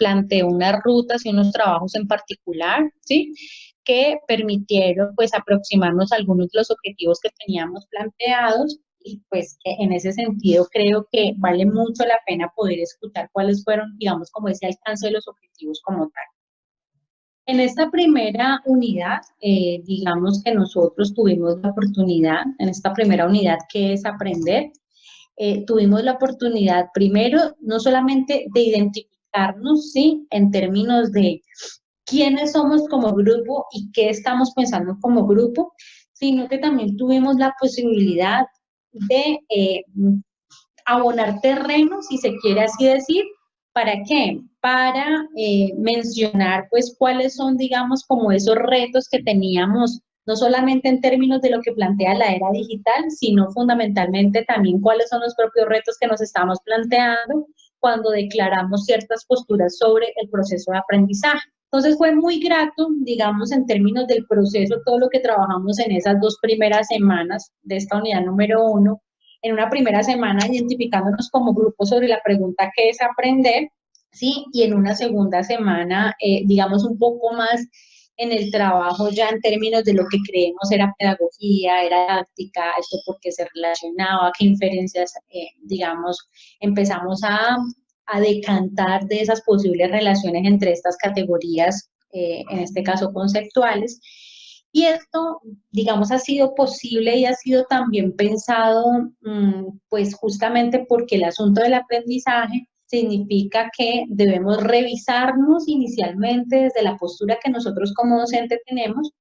planteó unas rutas y unos trabajos en particular, ¿sí? Que permitieron pues aproximarnos a algunos de los objetivos que teníamos planteados y pues en ese sentido creo que vale mucho la pena poder escuchar cuáles fueron, digamos, como ese alcance de los objetivos como tal. En esta primera unidad, digamos que nosotros tuvimos la oportunidad, en esta primera unidad que es aprender, tuvimos la oportunidad primero no solamente de identificarnos, ¿sí? En términos de quiénes somos como grupo y qué estamos pensando como grupo, sino que también tuvimos la posibilidad de abonar terreno, si se quiere así decir. ¿Para qué? Para mencionar pues cuáles son, digamos, como esos retos que teníamos, no solamente en términos de lo que plantea la era digital, sino fundamentalmente también cuáles son los propios retos que nos estamos planteando cuando declaramos ciertas posturas sobre el proceso de aprendizaje. Entonces fue muy grato, digamos, en términos del proceso, todo lo que trabajamos en esas 2 primeras semanas de esta unidad número 1, en una primera semana identificándonos como grupo sobre la pregunta ¿qué es aprender? ¿Sí? Y en una segunda semana, digamos, un poco más en el trabajo ya en términos de lo que creemos era pedagogía, era didáctica, esto por qué se relacionaba, qué inferencias, digamos, empezamos a decantar de esas posibles relaciones entre estas categorías, en este caso conceptuales. Y esto, digamos, ha sido posible y ha sido también pensado, pues justamente porque el asunto del aprendizaje significa que debemos revisarnos inicialmente desde la postura que nosotros como docente tenemos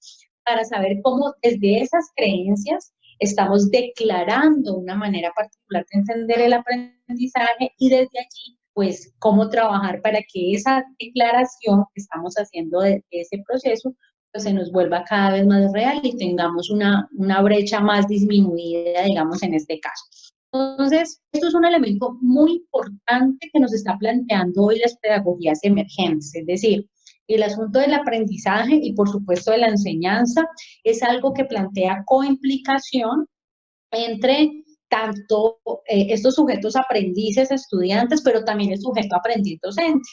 para saber cómo desde esas creencias estamos declarando una manera particular de entender el aprendizaje y desde allí pues cómo trabajar para que esa declaración que estamos haciendo de ese proceso pues se nos vuelva cada vez más real y tengamos una brecha más disminuida, digamos, en este caso. Entonces, esto es un elemento muy importante que nos está planteando hoy las pedagogías emergentes, es decir, el asunto del aprendizaje y, por supuesto, de la enseñanza es algo que plantea coimplicación entre tanto estos sujetos aprendices, estudiantes, pero también el sujeto aprendiz docente,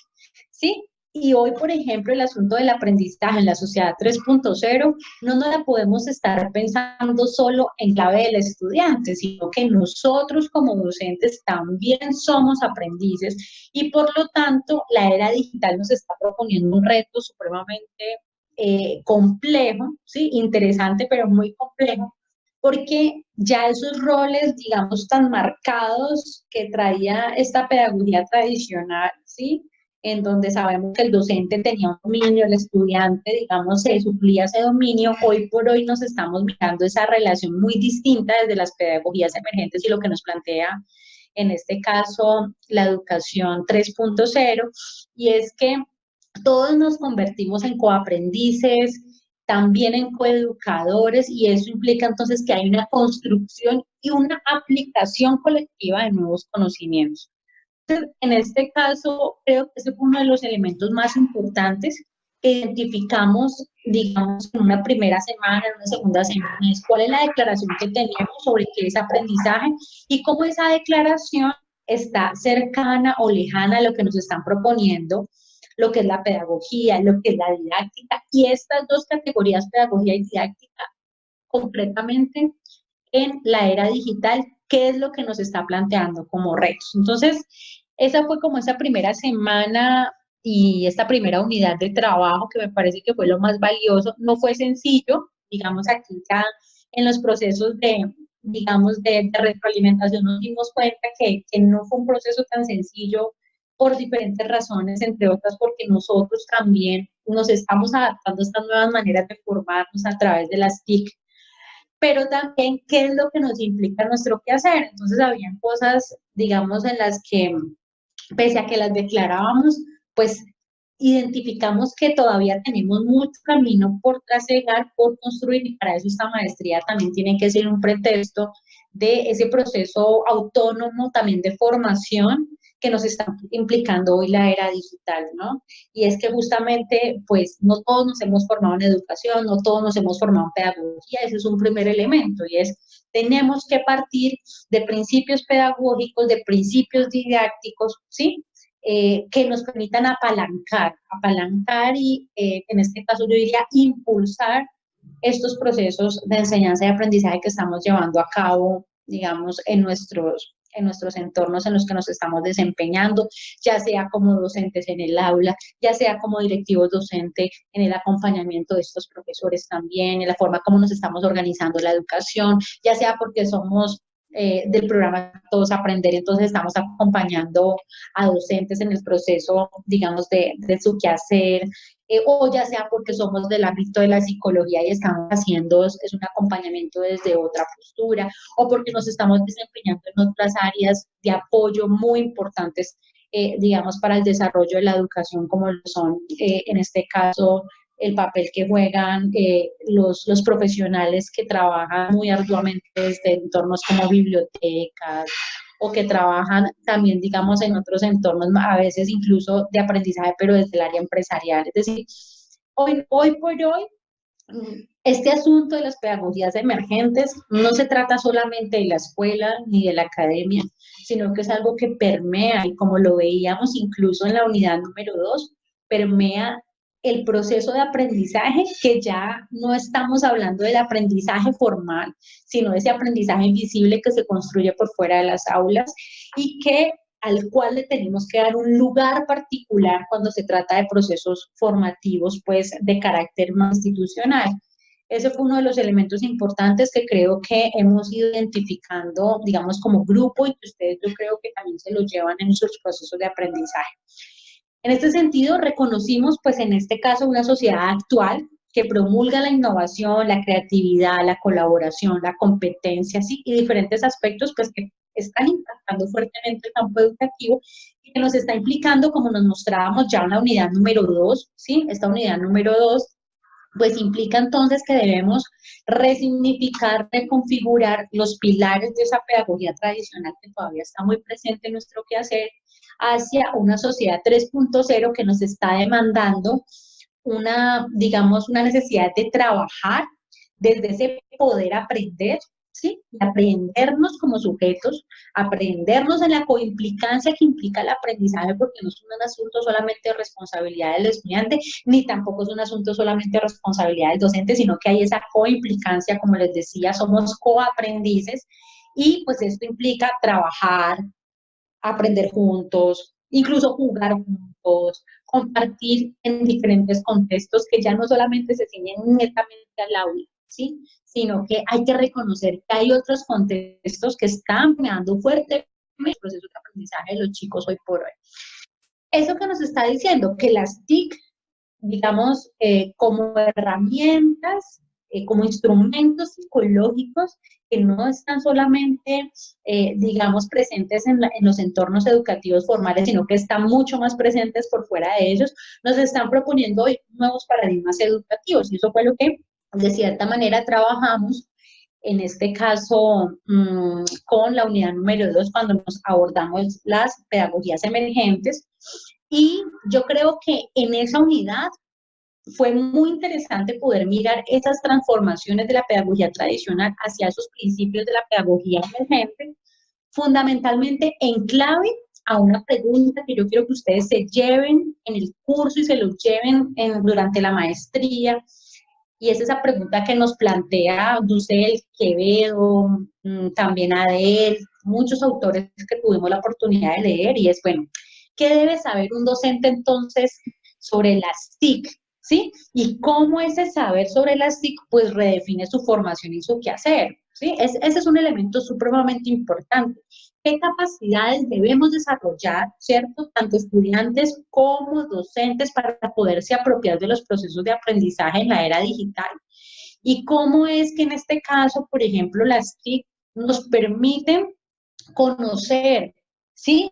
¿sí? Y hoy, por ejemplo, el asunto del aprendizaje en la sociedad 3.0 no nos la podemos estar pensando solo en clave del estudiante, sino que nosotros como docentes también somos aprendices y por lo tanto la era digital nos está proponiendo un reto supremamente complejo, ¿sí? Interesante, pero muy complejo, porque ya esos roles, digamos, tan marcados que traía esta pedagogía tradicional, ¿sí? En donde sabemos que el docente tenía un dominio, el estudiante, digamos, se suplía ese dominio, hoy por hoy nos estamos mirando esa relación muy distinta desde las pedagogías emergentes y lo que nos plantea, en este caso, la educación 3.0, y es que todos nos convertimos en coaprendices, también en coeducadores, y eso implica entonces que hay una construcción y una aplicación colectiva de nuevos conocimientos. Entonces, en este caso, creo que ese fue uno de los elementos más importantes que identificamos, digamos, en una primera semana, en una segunda semana, es cuál es la declaración que tenemos sobre qué es aprendizaje y cómo esa declaración está cercana o lejana a lo que nos están proponiendo, lo que es la pedagogía, lo que es la didáctica, y estas dos categorías, pedagogía y didáctica, concretamente en la era digital, qué es lo que nos está planteando como retos. Entonces, esa fue como esa primera semana y esta primera unidad de trabajo que me parece que fue lo más valioso. No fue sencillo, digamos, aquí ya en los procesos de, digamos, de retroalimentación nos dimos cuenta que no fue un proceso tan sencillo por diferentes razones, entre otras porque nosotros también nos estamos adaptando a estas nuevas maneras de formarnos a través de las TIC, pero también qué es lo que nos implica nuestro quehacer. Entonces, habían cosas, digamos, en las que, pese a que las declarábamos, pues identificamos que todavía tenemos mucho camino por trasegar, por construir, y para eso esta maestría también tiene que ser un pretexto de ese proceso autónomo también de formación que nos está implicando hoy la era digital, ¿no? Y es que justamente, pues, no todos nos hemos formado en educación, no todos nos hemos formado en pedagogía, ese es un primer elemento, y es, tenemos que partir de principios pedagógicos, de principios didácticos, ¿sí? que nos permitan apalancar y en este caso yo diría impulsar estos procesos de enseñanza y aprendizaje que estamos llevando a cabo, digamos, en nuestros entornos en los que nos estamos desempeñando, ya sea como docentes en el aula, ya sea como directivos docentes en el acompañamiento de estos profesores también, en la forma como nos estamos organizando la educación, ya sea porque somos del programa Todos Aprender, entonces estamos acompañando a docentes en el proceso, digamos, de su quehacer, o ya sea porque somos del ámbito de la psicología y estamos haciendo es un acompañamiento desde otra postura, o porque nos estamos desempeñando en otras áreas de apoyo muy importantes, digamos, para el desarrollo de la educación, como lo son, en este caso, el papel que juegan los profesionales que trabajan muy arduamente desde entornos como bibliotecas o que trabajan también, digamos, en otros entornos, a veces incluso de aprendizaje, pero desde el área empresarial. Es decir, hoy por hoy, este asunto de las pedagogías emergentes no se trata solamente de la escuela ni de la academia, sino que es algo que permea, y como lo veíamos incluso en la unidad número 2, permea el proceso de aprendizaje, que ya no estamos hablando del aprendizaje formal, sino de ese aprendizaje invisible que se construye por fuera de las aulas y que al cual le tenemos que dar un lugar particular cuando se trata de procesos formativos, pues, de carácter más institucional. Ese fue uno de los elementos importantes que creo que hemos ido identificando, digamos, como grupo, y que ustedes yo creo que también se lo llevan en sus procesos de aprendizaje. En este sentido, reconocimos, pues en este caso, una sociedad actual que promulga la innovación, la creatividad, la colaboración, la competencia, ¿sí? Y diferentes aspectos, pues, que están impactando fuertemente el campo educativo y que nos está implicando, como nos mostrábamos ya en la unidad número 2, ¿sí? Esta unidad número 2, pues implica entonces que debemos resignificar, reconfigurar los pilares de esa pedagogía tradicional que todavía está muy presente en nuestro quehacer, hacia una sociedad 3.0 que nos está demandando una, digamos, una necesidad de trabajar desde ese poder aprender, ¿sí? Aprendernos como sujetos, aprendernos en la coimplicancia que implica el aprendizaje, porque no es un asunto solamente de responsabilidad del estudiante, ni tampoco es un asunto solamente de responsabilidad del docente, sino que hay esa coimplicancia, como les decía, somos coaprendices, y pues esto implica trabajar, aprender juntos, incluso jugar juntos, compartir en diferentes contextos que ya no solamente se ciñen netamente al aula, ¿sí? Sino que hay que reconocer que hay otros contextos que están creando fuerte el proceso de aprendizaje de los chicos hoy por hoy. Eso que nos está diciendo, que las TIC, digamos, como herramientas, como instrumentos psicológicos que no están solamente, digamos, presentes en los entornos educativos formales, sino que están mucho más presentes por fuera de ellos, nos están proponiendo hoy nuevos paradigmas educativos, y eso fue lo que, de cierta manera, trabajamos en este caso con la unidad número 2 cuando nos abordamos las pedagogías emergentes. Y yo creo que en esa unidad fue muy interesante poder mirar esas transformaciones de la pedagogía tradicional hacia esos principios de la pedagogía emergente, fundamentalmente en clave a una pregunta que yo quiero que ustedes se lleven en el curso y se lo lleven durante la maestría, y es esa pregunta que nos plantea Dussel, Quevedo, también Adel, muchos autores que tuvimos la oportunidad de leer, y es, bueno, ¿qué debe saber un docente entonces sobre las TIC? ¿Sí? Y cómo ese saber sobre las TIC pues redefine su formación y su quehacer, ¿sí? Ese es un elemento supremamente importante. ¿Qué capacidades debemos desarrollar, cierto? Tanto estudiantes como docentes para poderse apropiar de los procesos de aprendizaje en la era digital. Y cómo es que en este caso, por ejemplo, las TIC nos permiten conocer, ¿sí?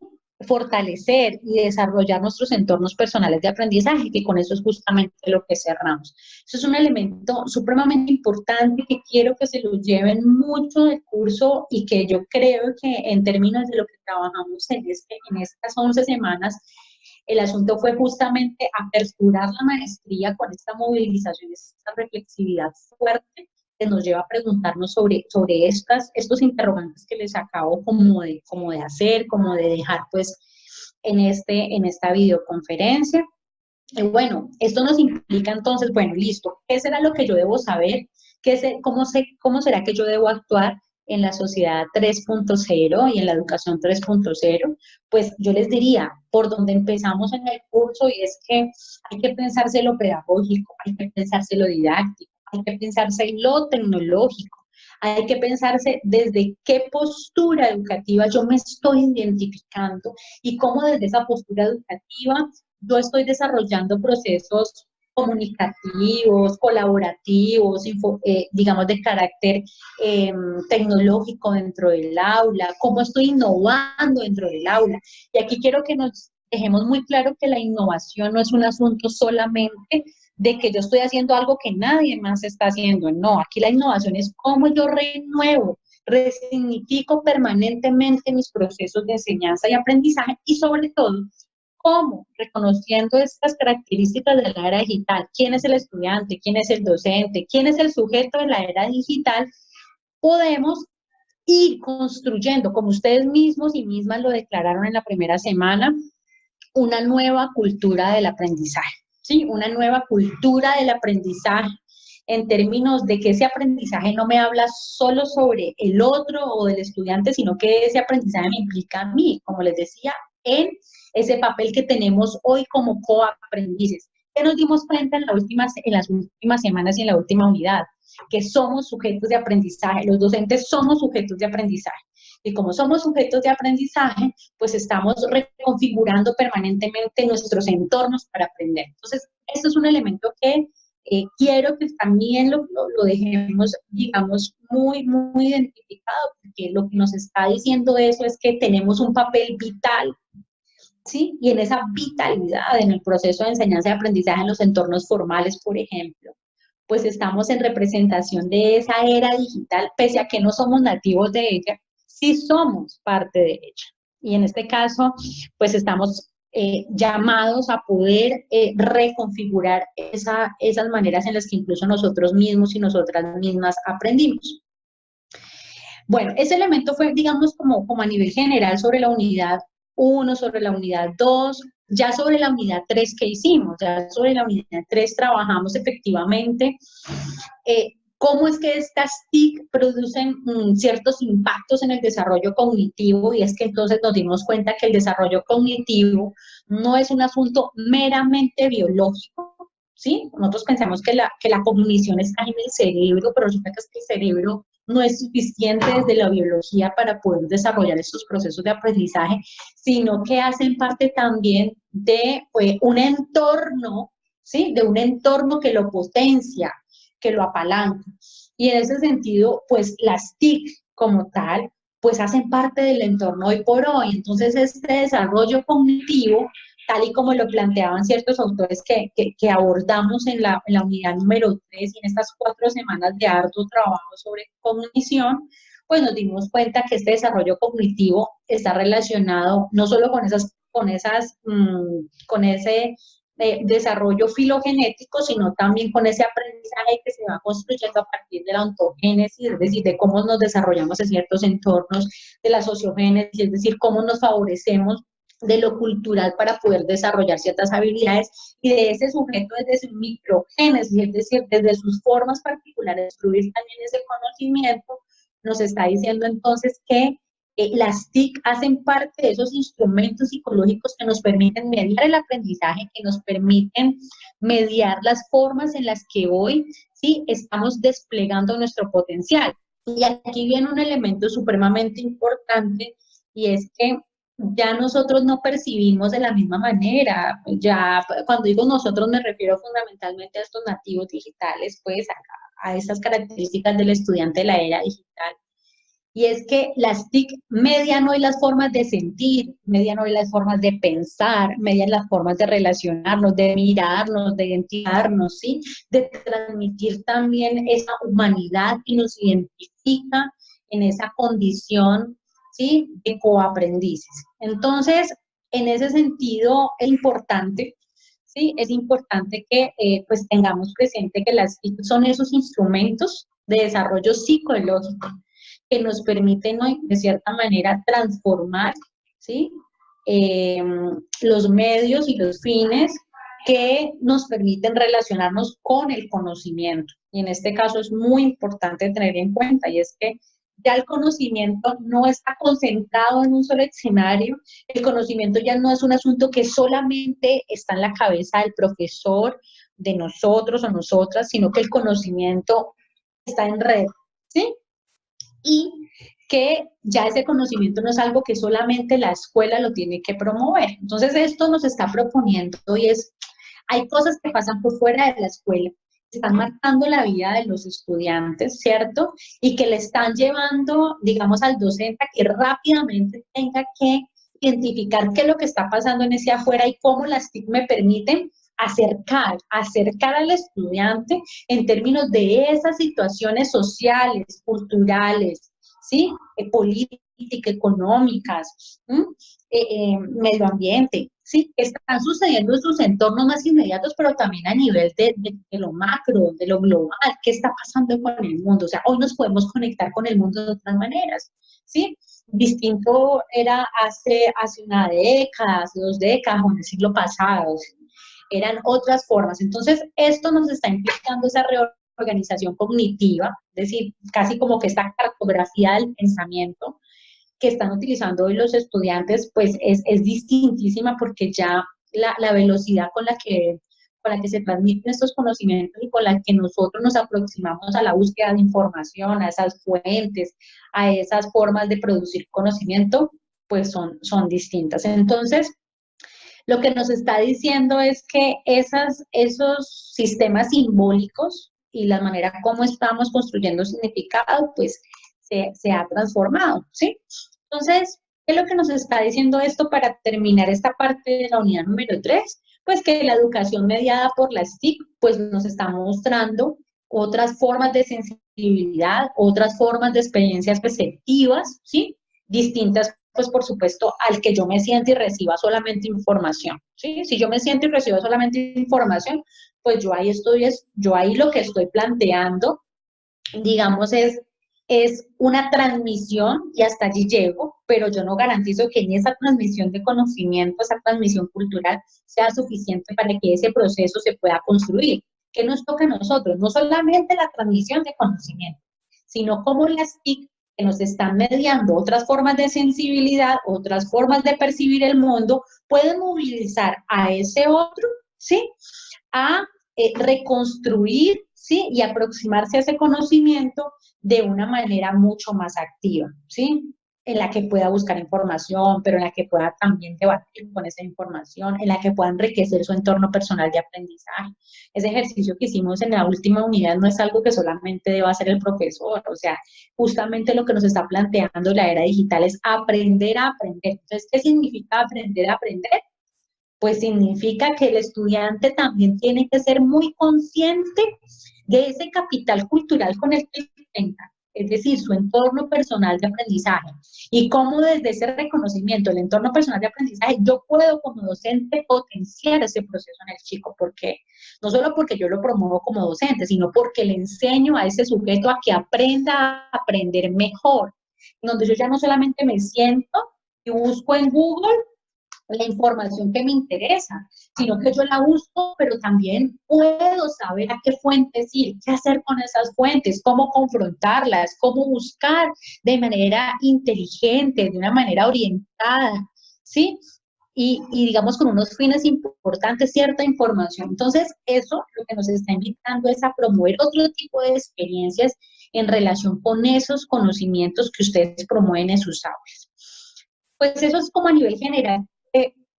Fortalecer y desarrollar nuestros entornos personales de aprendizaje, que con eso es justamente lo que cerramos. Eso es un elemento supremamente importante que quiero que se lo lleven mucho del curso, y que yo creo que en términos de lo que trabajamos en estas 11 semanas, el asunto fue justamente aperturar la maestría con esta movilización, esta reflexividad fuerte que nos lleva a preguntarnos sobre estos interrogantes que les acabo como de hacer, como de dejar pues en esta videoconferencia. Y bueno, esto nos implica entonces, bueno, listo, ¿qué será lo que yo debo saber? ¿Cómo será que yo debo actuar en la sociedad 3.0 y en la educación 3.0? Pues yo les diría, por donde empezamos en el curso, y es que hay que pensarse lo pedagógico, hay que pensarse lo didáctico, hay que pensarse lo tecnológico, hay que pensarse desde qué postura educativa yo me estoy identificando y cómo desde esa postura educativa yo estoy desarrollando procesos comunicativos, colaborativos, digamos de carácter tecnológico dentro del aula, cómo estoy innovando dentro del aula. Y aquí quiero que nos dejemos muy claro que la innovación no es un asunto solamente de que yo estoy haciendo algo que nadie más está haciendo. No, aquí la innovación es cómo yo renuevo, resignifico permanentemente mis procesos de enseñanza y aprendizaje y sobre todo, cómo, reconociendo estas características de la era digital, quién es el estudiante, quién es el docente, quién es el sujeto de la era digital, podemos ir construyendo, como ustedes mismos y mismas lo declararon en la primera semana, una nueva cultura del aprendizaje, ¿sí? Una nueva cultura del aprendizaje en términos de que ese aprendizaje no me habla solo sobre el otro o del estudiante, sino que ese aprendizaje me implica a mí, como les decía, en ese papel que tenemos hoy como coaprendices. ¿Qué nos dimos cuenta en las últimas semanas y en la última unidad? Que somos sujetos de aprendizaje, los docentes somos sujetos de aprendizaje. Y como somos sujetos de aprendizaje, pues estamos reconfigurando permanentemente nuestros entornos para aprender. Entonces, esto es un elemento que quiero que también lo dejemos, digamos, muy identificado, porque lo que nos está diciendo eso es que tenemos un papel vital, ¿sí? Y en esa vitalidad, en el proceso de enseñanza y aprendizaje en los entornos formales, por ejemplo, pues estamos en representación de esa era digital, pese a que no somos nativos de ella, sí somos parte de ella. Y en este caso, pues estamos llamados a poder reconfigurar esas maneras en las que incluso nosotros mismos y nosotras mismas aprendimos. Bueno, ese elemento fue, digamos, como a nivel general sobre la unidad 1, sobre la unidad 2, ya sobre la unidad 3 que hicimos, ya sobre la unidad 3 trabajamos efectivamente cómo es que estas TIC producen ciertos impactos en el desarrollo cognitivo, y es que entonces nos dimos cuenta que el desarrollo cognitivo no es un asunto meramente biológico, ¿sí? Nosotros pensamos que la cognición está en el cerebro, pero resulta que el cerebro no es suficiente desde la biología para poder desarrollar estos procesos de aprendizaje, sino que hacen parte también de un entorno, ¿sí? De un entorno que lo potencia, que lo apalanca. Y en ese sentido, pues las TIC como tal, pues hacen parte del entorno hoy por hoy. Entonces, este desarrollo cognitivo, tal y como lo planteaban ciertos autores que abordamos en la unidad número 3 y en estas 4 semanas de arduo trabajo sobre cognición, pues nos dimos cuenta que este desarrollo cognitivo está relacionado no solo con ese desarrollo filogenético, sino también con ese aprendizaje que se va construyendo a partir de la ontogénesis, es decir, de cómo nos desarrollamos en ciertos entornos, de la sociogénesis, es decir, cómo nos favorecemos de lo cultural para poder desarrollar ciertas habilidades, y de ese sujeto desde su microgénesis, es decir, desde sus formas particulares, fluir también ese conocimiento. Nos está diciendo entonces que las TIC hacen parte de esos instrumentos psicológicos que nos permiten mediar el aprendizaje, que nos permiten mediar las formas en las que hoy sí estamos desplegando nuestro potencial. Y aquí viene un elemento supremamente importante, y es que ya nosotros no percibimos de la misma manera. Ya cuando digo nosotros me refiero fundamentalmente a estos nativos digitales, pues a esas características del estudiante de la era digital. Y es que las TIC median hoy las formas de sentir, median hoy las formas de pensar, median las formas de relacionarnos, de mirarnos, de identificarnos, ¿sí? De transmitir también esa humanidad que nos identifica en esa condición, ¿sí? De coaprendices. Entonces, en ese sentido, es importante, ¿sí? Es importante que pues tengamos presente que las TIC son esos instrumentos de desarrollo psicológico que nos permiten hoy, de cierta manera, transformar, ¿sí? los medios y los fines que nos permiten relacionarnos con el conocimiento. Y en este caso es muy importante tener en cuenta, y es que ya el conocimiento no está concentrado en un solo escenario, el conocimiento ya no es un asunto que solamente está en la cabeza del profesor, de nosotros o nosotras, sino que el conocimiento está en red, ¿sí? Y que ya ese conocimiento no es algo que solamente la escuela lo tiene que promover. Entonces esto nos está proponiendo y es, hay cosas que pasan por fuera de la escuela, están marcando la vida de los estudiantes, ¿cierto? Y que le están llevando, digamos, al docente a que rápidamente tenga que identificar qué es lo que está pasando en ese afuera y cómo las TIC me permiten acercar al estudiante en términos de esas situaciones sociales, culturales, ¿sí? Políticas, económicas, medio ambiente, ¿sí? Están sucediendo en sus entornos más inmediatos, pero también a nivel de lo macro, de lo global, ¿qué está pasando con el mundo? O sea, hoy nos podemos conectar con el mundo de otras maneras, ¿sí? Distinto era hace una década, hace 2 décadas, o en el siglo pasado, ¿sí? Eran otras formas. Entonces, esto nos está implicando esa reorganización cognitiva, es decir, casi como que esta cartografía del pensamiento que están utilizando hoy los estudiantes, pues es distintísima porque ya la velocidad con la que se transmiten estos conocimientos y con la que nosotros nos aproximamos a la búsqueda de información, a esas fuentes, a esas formas de producir conocimiento, pues son distintas. Entonces, lo que nos está diciendo es que esos sistemas simbólicos y la manera como estamos construyendo significado, pues se ha transformado, ¿sí? Entonces, ¿qué es lo que nos está diciendo esto para terminar esta parte de la unidad número 3? Pues que la educación mediada por las TIC, pues nos está mostrando otras formas de sensibilidad, otras formas de experiencias perceptivas, ¿sí? Distintas, pues por supuesto, al que yo me sienta y reciba solamente información, ¿sí? Si yo me siento y recibo solamente información, pues yo ahí yo ahí lo que estoy planteando, digamos, es una transmisión y hasta allí llego, pero yo no garantizo que en esa transmisión de conocimiento, esa transmisión cultural, sea suficiente para que ese proceso se pueda construir. ¿Qué nos toca a nosotros? No solamente la transmisión de conocimiento, sino cómo las TIC que nos están mediando otras formas de sensibilidad, otras formas de percibir el mundo, pueden movilizar a ese otro, ¿sí? A reconstruir, ¿sí? Y aproximarse a ese conocimiento de una manera mucho más activa, ¿sí? En la que pueda buscar información, pero en la que pueda también debatir con esa información, en la que pueda enriquecer su entorno personal de aprendizaje. Ese ejercicio que hicimos en la última unidad no es algo que solamente deba hacer el profesor, o sea, justamente lo que nos está planteando la era digital es aprender a aprender. Entonces, ¿qué significa aprender a aprender? Pues significa que el estudiante también tiene que ser muy consciente de ese capital cultural con el que cuenta, es decir, su entorno personal de aprendizaje y cómo desde ese reconocimiento del entorno personal de aprendizaje yo puedo como docente potenciar ese proceso en el chico, porque no solo porque yo lo promuevo como docente, sino porque le enseño a ese sujeto a que aprenda a aprender mejor, donde yo ya no solamente me siento y busco en Google la información que me interesa, sino que yo la busco, pero también puedo saber a qué fuentes ir, qué hacer con esas fuentes, cómo confrontarlas, cómo buscar de manera inteligente, de una manera orientada, ¿sí? Y digamos con unos fines importantes, cierta información. Entonces, eso lo que nos está invitando es a promover otro tipo de experiencias en relación con esos conocimientos que ustedes promueven en sus aulas. Pues eso es como a nivel general,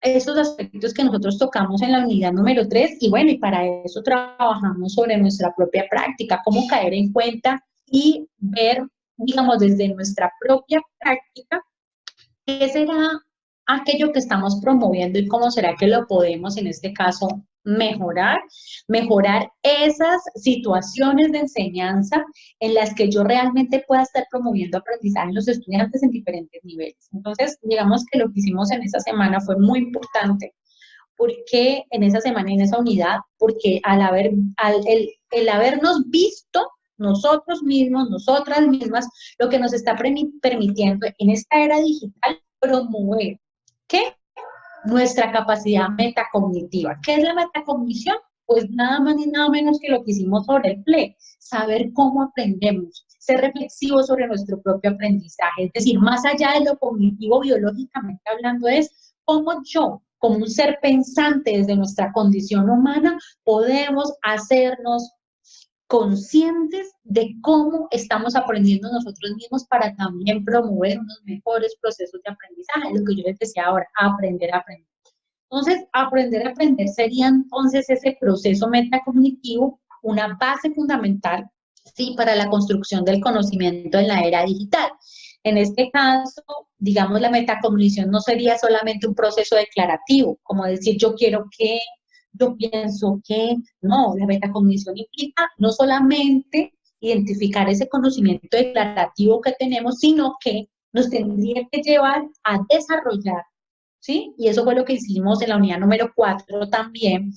esos aspectos que nosotros tocamos en la unidad número 3 y bueno, y para eso trabajamos sobre nuestra propia práctica, cómo caer en cuenta y ver, digamos, desde nuestra propia práctica, qué será aquello que estamos promoviendo y cómo será que lo podemos, en este caso, mejorar esas situaciones de enseñanza en las que yo realmente pueda estar promoviendo aprendizaje en los estudiantes en diferentes niveles. Entonces, digamos que lo que hicimos en esa semana fue muy importante, porque en esa semana, en esa unidad, porque el habernos visto nosotros mismos, nosotras mismas, lo que nos está permitiendo en esta era digital promover, ¿qué? nuestra capacidad metacognitiva. ¿Qué es la metacognición? Pues nada más ni nada menos que lo que hicimos sobre el PLE, saber cómo aprendemos, ser reflexivos sobre nuestro propio aprendizaje, es decir, más allá de lo cognitivo biológicamente hablando, es cómo yo, como un ser pensante desde nuestra condición humana, podemos hacernos conscientes de cómo estamos aprendiendo nosotros mismos para también promover unos mejores procesos de aprendizaje, lo que yo les decía ahora, aprender a aprender. Entonces, aprender a aprender sería entonces ese proceso metacognitivo, una base fundamental, sí, para la construcción del conocimiento en la era digital. En este caso, digamos, la metacognición no sería solamente un proceso declarativo, como decir yo quiero que, yo pienso que, no, la metacognición implica no solamente identificar ese conocimiento declarativo que tenemos, sino que nos tendría que llevar a desarrollar, ¿sí? Y eso fue lo que hicimos en la unidad número 4 también,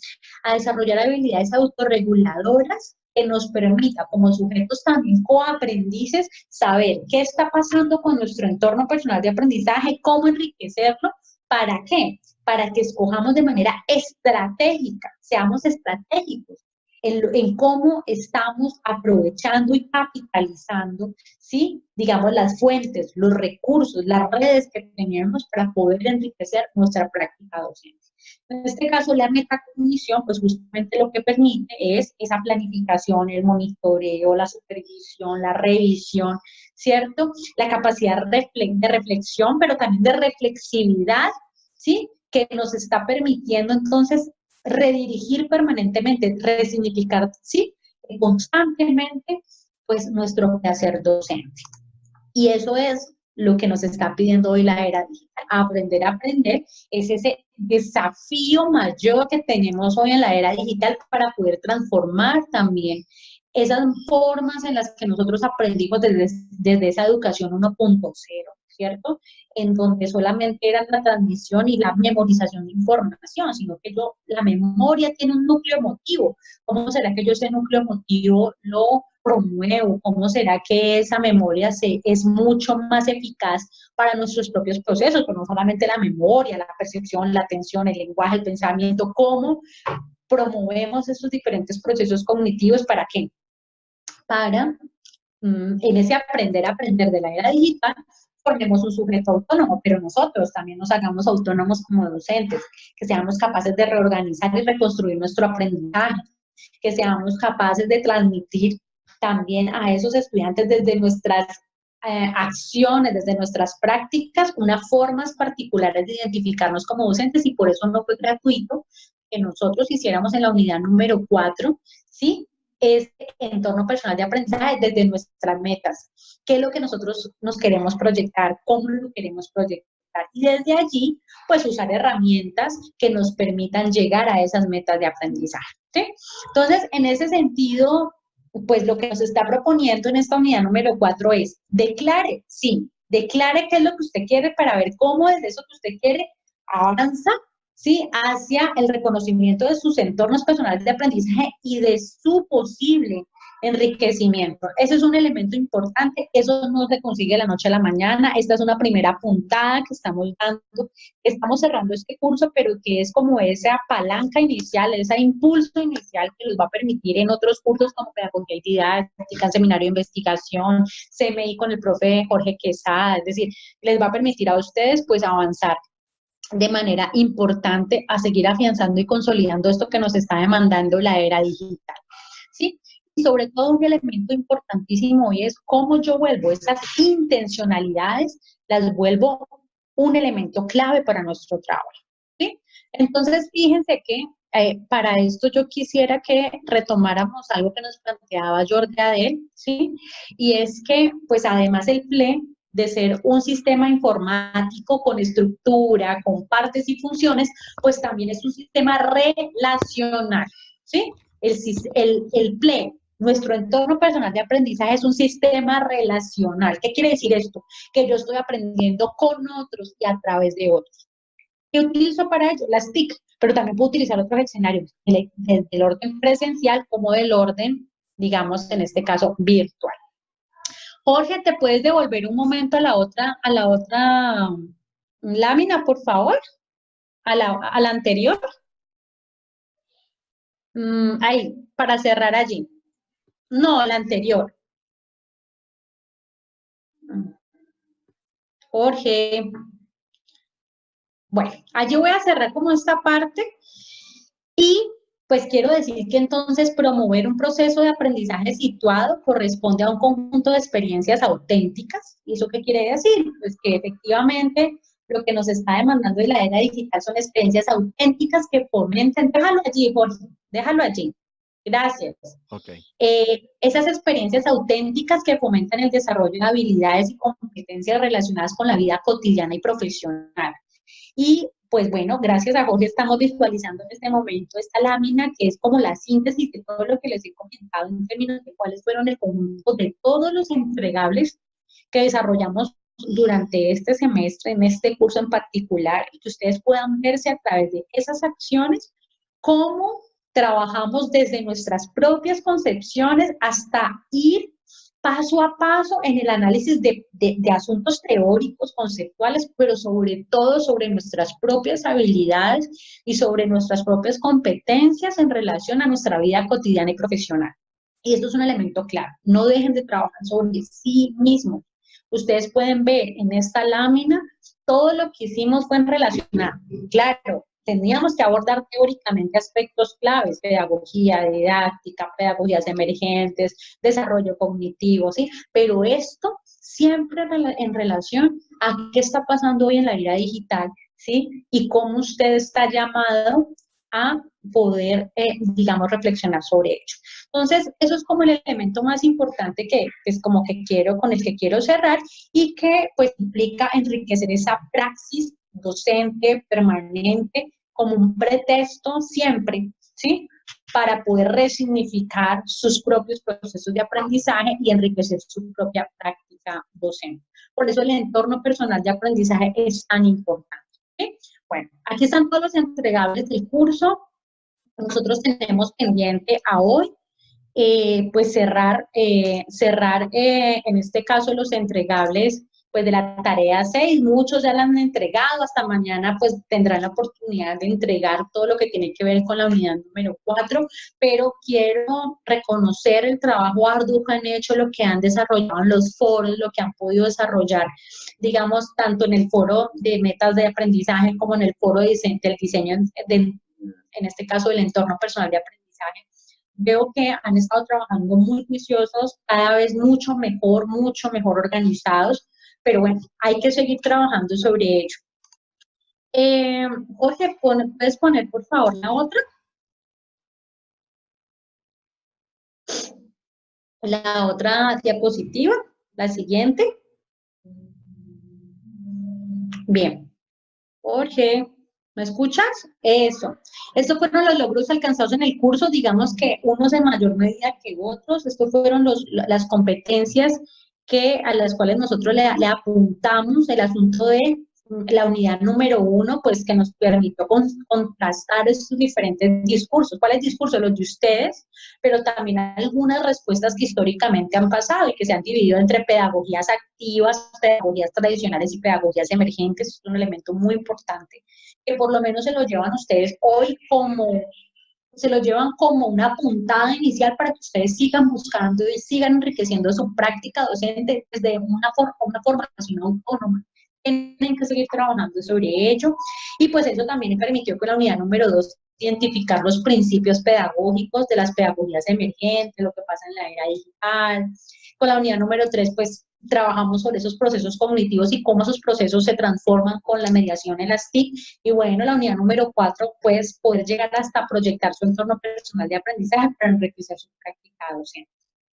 a desarrollar habilidades autorreguladoras que nos permita, como sujetos también coaprendices, saber qué está pasando con nuestro entorno personal de aprendizaje, cómo enriquecerlo, ¿para qué? Para que escojamos de manera estratégica, seamos estratégicos en cómo estamos aprovechando y capitalizando, ¿sí? Digamos, las fuentes, los recursos, las redes que tenemos para poder enriquecer nuestra práctica docente. En este caso, la metacognición, pues justamente lo que permite es esa planificación, el monitoreo, la supervisión, la revisión, ¿cierto? La capacidad de reflexión, pero también de reflexividad, ¿sí? Que nos está permitiendo entonces redirigir permanentemente, resignificar, ¿sí? Constantemente, pues, nuestro quehacer docente. Y eso es lo que nos está pidiendo hoy la era digital. Aprender a aprender es ese desafío mayor que tenemos hoy en la era digital para poder transformar también esas formas en las que nosotros aprendimos desde esa educación 1.0, ¿cierto? En donde solamente era la transmisión y la memorización de información, sino que la memoria tiene un núcleo emotivo. ¿Cómo será que yo ese núcleo emotivo lo promuevo? ¿Cómo será que esa memoria es mucho más eficaz para nuestros propios procesos? Pero no solamente la memoria, la percepción, la atención, el lenguaje, el pensamiento, ¿cómo promovemos estos diferentes procesos cognitivos? ¿Para qué? Para, en ese aprender a aprender de la era digital, formemos un sujeto autónomo, pero nosotros también nos hagamos autónomos como docentes, que seamos capaces de reorganizar y reconstruir nuestro aprendizaje, que seamos capaces de transmitir también a esos estudiantes desde nuestras acciones, desde nuestras prácticas, unas formas particulares de identificarnos como docentes, y por eso no fue gratuito que nosotros hiciéramos en la unidad número 4, ¿sí? Este entorno personal de aprendizaje desde nuestras metas. ¿Qué es lo que nosotros nos queremos proyectar? ¿Cómo lo queremos proyectar? Y desde allí, pues usar herramientas que nos permitan llegar a esas metas de aprendizaje, ¿sí? Entonces, en ese sentido, pues lo que nos está proponiendo en esta unidad número 4 es, declare, sí, declare qué es lo que usted quiere para ver cómo desde eso que usted quiere avanza, ¿sí? Hacia el reconocimiento de sus entornos personales de aprendizaje y de su posible enriquecimiento. Ese es un elemento importante, eso no se consigue de la noche a la mañana, esta es una primera puntada que estamos dando, estamos cerrando este curso, pero que es como esa palanca inicial, ese impulso inicial que les va a permitir en otros cursos como pedagogía y didáctica, seminario de investigación, CMI con el profe Jorge Quesada, es decir, les va a permitir a ustedes pues avanzar de manera importante a seguir afianzando y consolidando esto que nos está demandando la era digital, ¿sí? Y sobre todo un elemento importantísimo hoy es cómo yo vuelvo esas intencionalidades, las vuelvo un elemento clave para nuestro trabajo, ¿sí? Entonces, fíjense que para esto yo quisiera que retomáramos algo que nos planteaba Jordi Adel, ¿sí? Y es que, pues además el PLE, de ser un sistema informático con estructura, con partes y funciones, pues también es un sistema relacional, ¿sí? El PLE, nuestro entorno personal de aprendizaje, es un sistema relacional. ¿Qué quiere decir esto? Que yo estoy aprendiendo con otros y a través de otros. ¿Qué utilizo para ello? Las TIC, pero también puedo utilizar otros escenarios, desde el orden presencial como del orden, digamos, en este caso, virtual. Jorge, ¿te puedes devolver un momento a la otra lámina, por favor? a la anterior. Ahí, para cerrar allí. No, la anterior. Jorge. Bueno, allí voy a cerrar como esta parte y pues quiero decir que entonces promover un proceso de aprendizaje situado corresponde a un conjunto de experiencias auténticas. ¿Y eso qué quiere decir? Pues que efectivamente lo que nos está demandando de la era digital son experiencias auténticas que fomenten, déjalo allí, Jorge, déjalo allí. Gracias. Okay. Esas experiencias auténticas que fomentan el desarrollo de habilidades y competencias relacionadas con la vida cotidiana y profesional. Y pues bueno, gracias a Jorge estamos visualizando en este momento esta lámina que es como la síntesis de todo lo que les he comentado en términos de cuáles fueron el conjunto de todos los entregables que desarrollamos durante este semestre, en este curso en particular, y que ustedes puedan verse a través de esas acciones cómo trabajamos desde nuestras propias concepciones hasta ir paso a paso en el análisis de asuntos teóricos, conceptuales, pero sobre todo sobre nuestras propias habilidades y sobre nuestras propias competencias en relación a nuestra vida cotidiana y profesional. Y esto es un elemento claro. No dejen de trabajar sobre sí mismos. Ustedes pueden ver en esta lámina todo lo que hicimos fue en relacionar. Claro, teníamos que abordar teóricamente aspectos claves, pedagogía, didáctica, pedagogías emergentes, desarrollo cognitivo, ¿sí? Pero esto siempre en relación a qué está pasando hoy en la vida digital, ¿sí? Y cómo usted está llamado a poder, digamos, reflexionar sobre ello. Entonces, eso es como el elemento más importante que es como que con el que quiero cerrar y que pues implica enriquecer esa praxis docente permanente como un pretexto siempre, ¿sí? Para poder resignificar sus propios procesos de aprendizaje y enriquecer su propia práctica docente. Por eso el entorno personal de aprendizaje es tan importante, ¿sí? Bueno, aquí están todos los entregables del curso. Nosotros tenemos pendiente a hoy pues cerrar en este caso los entregables pues de la tarea 6, muchos ya la han entregado, hasta mañana pues tendrán la oportunidad de entregar todo lo que tiene que ver con la unidad número 4, pero quiero reconocer el trabajo arduo que han hecho, lo que han desarrollado en los foros, lo que han podido desarrollar, digamos, tanto en el foro de metas de aprendizaje como en el foro del diseño, en este caso del entorno personal de aprendizaje. Veo que han estado trabajando muy juiciosos, cada vez mucho mejor organizados, pero bueno, hay que seguir trabajando sobre ello. Jorge, ¿puedes poner por favor la otra? La otra diapositiva, la siguiente. Bien. Jorge, ¿me escuchas? Eso. Estos fueron los logros alcanzados en el curso, digamos que unos en mayor medida que otros. Estos fueron las competencias a las cuales nosotros le apuntamos. El asunto de la unidad número 1, pues que nos permitió contrastar estos diferentes discursos. ¿Cuáles discursos? Los de ustedes, pero también algunas respuestas que históricamente han pasado y que se han dividido entre pedagogías activas, pedagogías tradicionales y pedagogías emergentes. Es un elemento muy importante que por lo menos se lo llevan ustedes hoy se lo llevan como una puntada inicial para que ustedes sigan buscando y sigan enriqueciendo su práctica docente desde una formación autónoma. Tienen que seguir trabajando sobre ello y pues eso también permitió con la unidad número 2 identificar los principios pedagógicos de las pedagogías emergentes, lo que pasa en la era digital. Con la unidad número 3 pues trabajamos sobre esos procesos cognitivos y cómo esos procesos se transforman con la mediación en las TIC. Y bueno, la unidad número 4, pues poder llegar hasta proyectar su entorno personal de aprendizaje para enriquecer su práctica docente.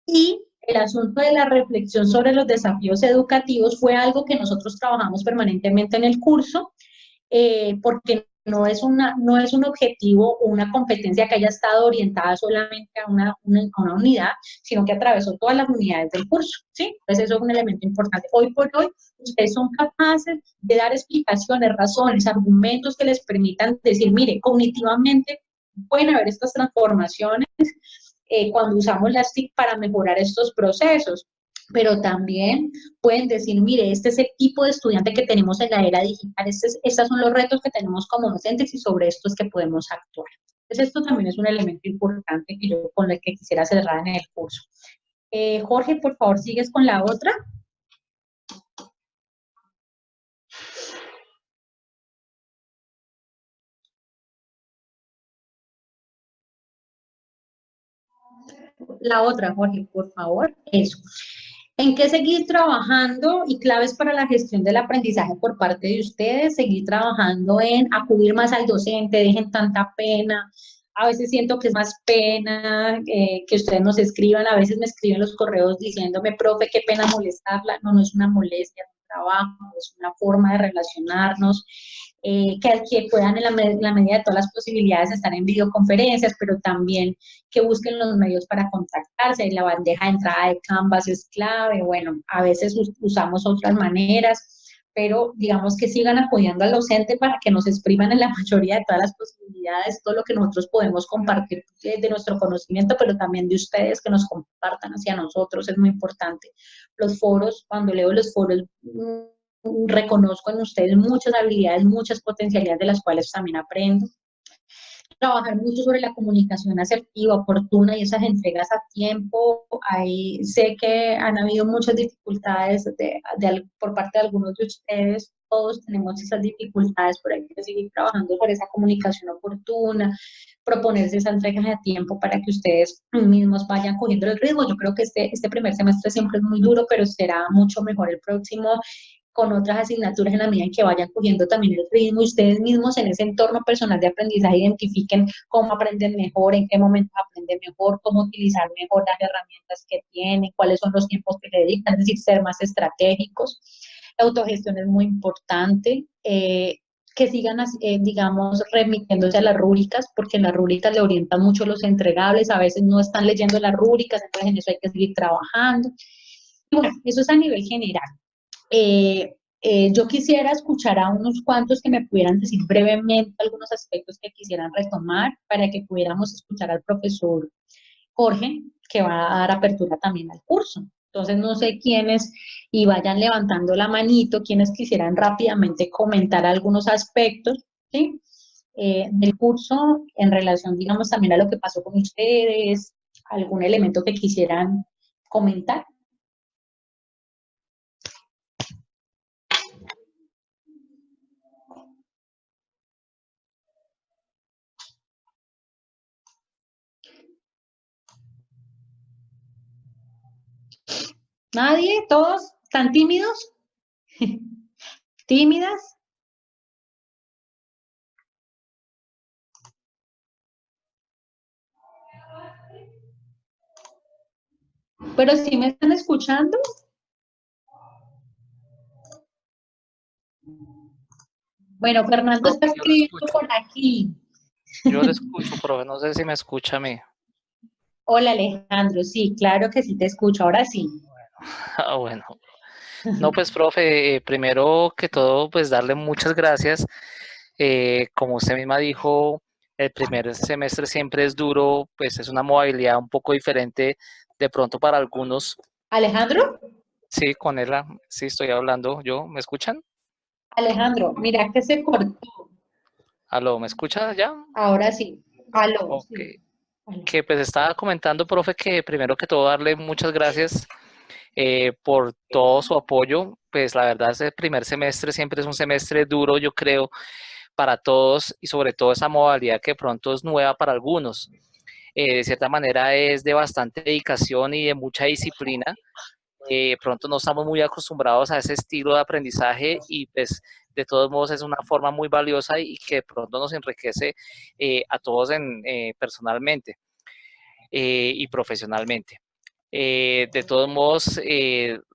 Y el asunto de la reflexión sobre los desafíos educativos fue algo que nosotros trabajamos permanentemente en el curso, porque no es un objetivo o una competencia que haya estado orientada solamente a una unidad, sino que atravesó todas las unidades del curso, ¿sí? Entonces eso es un elemento importante. Hoy por hoy, ustedes son capaces de dar explicaciones, razones, argumentos que les permitan decir, mire, cognitivamente pueden haber estas transformaciones cuando usamos las TIC para mejorar estos procesos. pero también pueden decir, mire, este es el tipo de estudiante que tenemos en la era digital, estos son los retos que tenemos como docentes y sobre esto es que podemos actuar. Entonces, esto también es un elemento importante que yo con el que quisiera cerrar en el curso. Jorge, por favor, ¿sigues con la otra? La otra, Jorge, por favor. Eso. ¿En qué seguir trabajando y claves para la gestión del aprendizaje por parte de ustedes? Seguir trabajando en acudir más al docente, dejen tanta pena. A veces siento que es más pena que ustedes nos escriban. A veces me escriben los correos diciéndome, profe, qué pena molestarla. No, no es una molestia, es un trabajo, es una forma de relacionarnos. Que puedan en la medida de todas las posibilidades estar en videoconferencias, pero también que busquen los medios para contactarse. La bandeja de entrada de Canvas es clave. Bueno, a veces usamos otras maneras, pero digamos que sigan apoyando al docente para que nos expriman en la mayoría de todas las posibilidades, todo lo que nosotros podemos compartir de nuestro conocimiento, pero también de ustedes que nos compartan hacia nosotros, es muy importante. Los foros, cuando leo los foros, reconozco en ustedes muchas habilidades, muchas potencialidades de las cuales también aprendo. Trabajar mucho sobre la comunicación asertiva, oportuna y esas entregas a tiempo. Ahí sé que han habido muchas dificultades por parte de algunos de ustedes. Todos tenemos esas dificultades, pero hay que seguir trabajando sobre esa comunicación oportuna, proponerse esa entrega a tiempo para que ustedes mismos vayan cogiendo el ritmo. Yo creo que este primer semestre siempre es muy duro, pero será mucho mejor el próximo con otras asignaturas en la medida en que vayan cogiendo también el ritmo y ustedes mismos en ese entorno personal de aprendizaje identifiquen cómo aprenden mejor, en qué momentos aprenden mejor, cómo utilizar mejor las herramientas que tienen, cuáles son los tiempos que le dedican, es decir, ser más estratégicos. La autogestión es muy importante. Que sigan, digamos, remitiéndose a las rúbricas, porque en las rúbricas le orientan mucho los entregables, a veces no están leyendo las rúbricas, entonces en eso hay que seguir trabajando. Y bueno, eso es a nivel general. Yo quisiera escuchar a unos cuantos que me pudieran decir brevemente algunos aspectos que quisieran retomar para que pudiéramos escuchar al profesor Jorge, que va a dar apertura también al curso. Entonces, no sé quiénes, y vayan levantando la manito, quienes quisieran rápidamente comentar algunos aspectos, ¿sí? Del curso en relación, digamos, también a lo que pasó con ustedes, algún elemento que quisieran comentar. ¿Nadie? ¿Todos tan tímidos? ¿Tímidas? Pero si me están escuchando. Bueno, Fernando está Profe, yo lo escribiendo escucho. por aquí. Yo lo escucho, profe. No sé si me escucha a mí. Hola Alejandro, sí, claro que sí te escucho, ahora sí. Ah, bueno. No, pues, profe, primero que todo, pues darle muchas gracias. Como usted misma dijo, el primer semestre siempre es duro, pues es una modalidad un poco diferente de pronto para algunos. Alejandro, Sí, con él, sí estoy hablando yo. ¿Me escuchan? Alejandro, mira que se cortó, ¿Aló? ¿Me escucha ya? ahora sí. Aló, Ok. sí. Aló. Que pues estaba comentando, profe, que primero que todo darle muchas gracias por todo su apoyo. Pues la verdad, ese primer semestre siempre es un semestre duro, yo creo, para todos y sobre todo esa modalidad que de pronto es nueva para algunos. De cierta manera es de bastante dedicación y de mucha disciplina. De pronto no estamos muy acostumbrados a ese estilo de aprendizaje y pues de todos modos es una forma muy valiosa y que de pronto nos enriquece a todos personalmente y profesionalmente. De todos modos,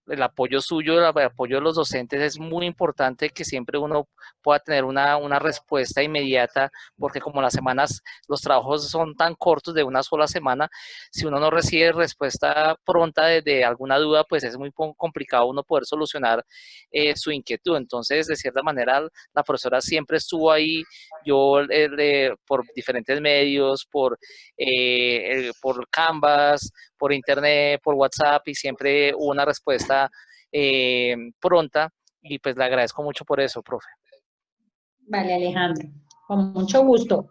el apoyo suyo, el apoyo de los docentes es muy importante, que siempre uno pueda tener una respuesta inmediata, porque como las semanas, los trabajos son tan cortos de una sola semana, si uno no recibe respuesta pronta de alguna duda, pues es muy complicado uno poder solucionar su inquietud. Entonces, de cierta manera, la profesora siempre estuvo ahí, yo por diferentes medios, por Canvas, por internet, por WhatsApp, y siempre hubo una respuesta pronta, y pues le agradezco mucho por eso, profe. Vale, Alejandro, con mucho gusto.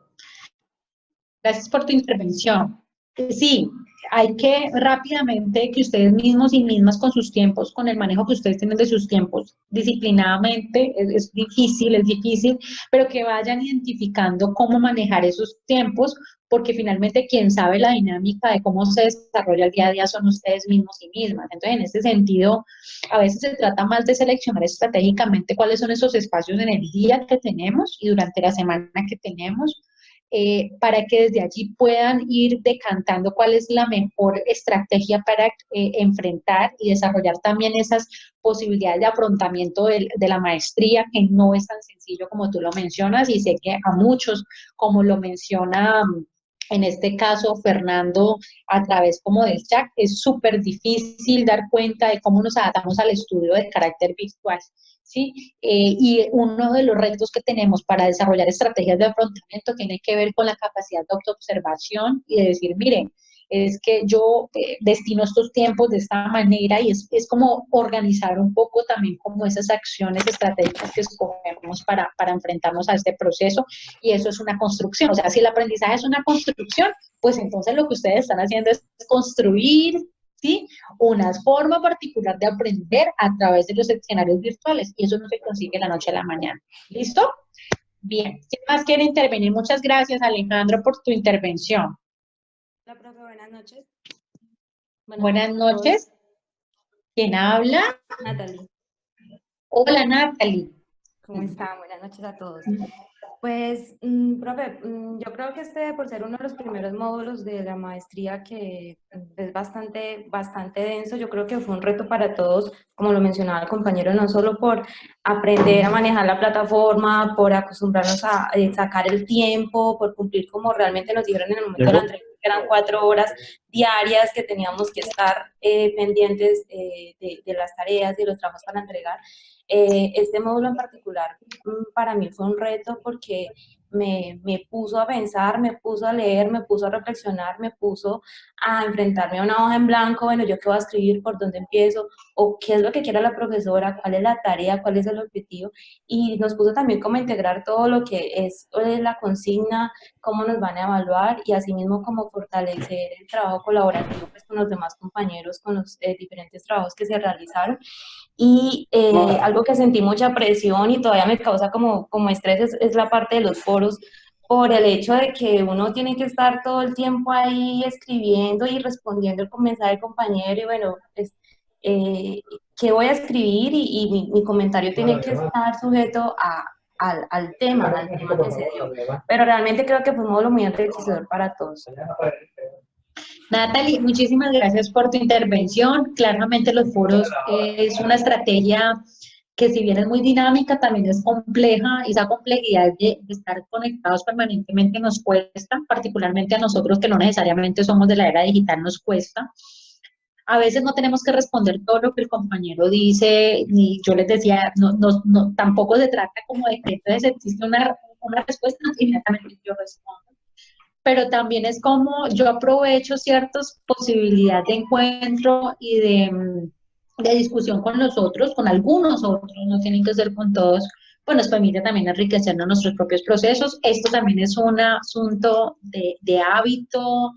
Gracias por tu intervención. Sí, hay que rápidamente que ustedes mismos y mismas con sus tiempos, con el manejo que ustedes tienen de sus tiempos, disciplinadamente, es difícil, pero que vayan identificando cómo manejar esos tiempos, porque finalmente quien sabe la dinámica de cómo se desarrolla el día a día son ustedes mismos y mismas. Entonces, en este sentido, a veces se trata más de seleccionar estratégicamente cuáles son esos espacios en el día que tenemos y durante la semana que tenemos, para que desde allí puedan ir decantando cuál es la mejor estrategia para enfrentar y desarrollar también esas posibilidades de afrontamiento de la maestría, que no es tan sencillo como tú lo mencionas, y sé que a muchos, como lo menciona en este caso Fernando, a través como del chat, es súper difícil dar cuenta de cómo nos adaptamos al estudio de carácter virtual. ¿Sí? Y uno de los retos que tenemos para desarrollar estrategias de afrontamiento tiene que ver con la capacidad de autoobservación y de decir, miren, es que yo destino estos tiempos de esta manera, y es como organizar un poco también como esas acciones estratégicas que escogemos para enfrentarnos a este proceso, y eso es una construcción. O sea, si el aprendizaje es una construcción, pues entonces lo que ustedes están haciendo es construir, ¿sí?, una forma particular de aprender a través de los escenarios virtuales, y eso no se consigue de la noche a la mañana. ¿Listo? Bien. ¿Quién más quiere intervenir? Muchas gracias, Alejandro, por tu intervención. Hola, profe, buenas noches. Buenas noches. ¿Quién habla? Natalie. Hola, Natalie. ¿Cómo están? Buenas noches a todos. Pues, profe, yo creo que por ser uno de los primeros módulos de la maestría, que es bastante denso, yo creo que fue un reto para todos, como lo mencionaba el compañero, no solo por aprender a manejar la plataforma, por acostumbrarnos a sacar el tiempo, por cumplir como realmente nos dijeron en el momento de la entrevista, que eran 4 horas diarias que teníamos que estar pendientes de las tareas y los trabajos para entregar. Este módulo en particular para mí fue un reto, porque me puso a pensar, me puso a leer, me puso a reflexionar, me puso a enfrentarme a una hoja en blanco. Bueno, ¿yo qué voy a escribir? ¿Por dónde empiezo? ¿O qué es lo que quiere la profesora? ¿Cuál es la tarea? ¿Cuál es el objetivo? Y nos puso también como a integrar todo lo que es la consigna, cómo nos van a evaluar, y asimismo como fortalecer el trabajo colaborativo pues, con los demás compañeros, con los diferentes trabajos que se realizaron. Y algo que sentí mucha presión y todavía me causa como estrés es la parte de los foros, por el hecho de que uno tiene que estar todo el tiempo ahí escribiendo y respondiendo el mensaje del compañero, y bueno, pues, ¿qué voy a escribir? Y mi comentario tiene que estar sujeto al tema que se dio. Pero realmente creo que fue un módulo muy enriquecedor para todos. Natalie, muchísimas gracias por tu intervención. Claramente los foros es una estrategia que, si bien es muy dinámica, también es compleja, y esa complejidad de estar conectados permanentemente nos cuesta, particularmente a nosotros que no necesariamente somos de la era digital, nos cuesta. A veces no tenemos que responder todo lo que el compañero dice, ni yo les decía, tampoco se trata como de que entonces existe una respuesta, inmediatamente yo respondo, pero también es como yo aprovecho ciertas posibilidades de encuentro y de discusión con los otros, con algunos otros, no tienen que ser con todos, pues nos permite también enriquecernos nuestros propios procesos. Esto también es un asunto de hábito,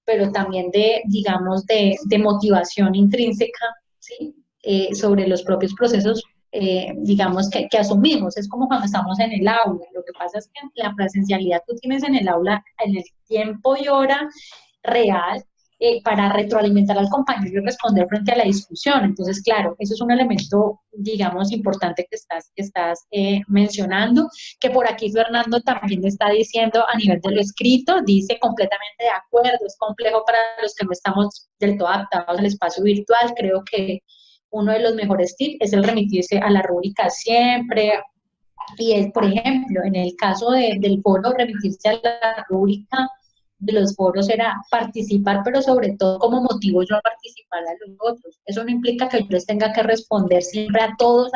pero también digamos, de motivación intrínseca, ¿sí? Sobre los propios procesos, digamos, que asumimos. Es como cuando estamos en el aula. Lo que pasa es que la presencialidad tú tienes en el aula en el tiempo y hora real, para retroalimentar al compañero y responder frente a la discusión. Entonces, claro, eso es un elemento, digamos, importante que estás mencionando, que por aquí Fernando también está diciendo a nivel de lo escrito, dice completamente de acuerdo, es complejo para los que no estamos del todo adaptados al espacio virtual. Creo que uno de los mejores tips es el remitirse a la rúbrica siempre. Y es, por ejemplo, en el caso del foro, remitirse a la rúbrica de los foros era participar, pero sobre todo como motivo yo a participar a los otros. Eso no implica que yo les tenga que responder siempre a todos,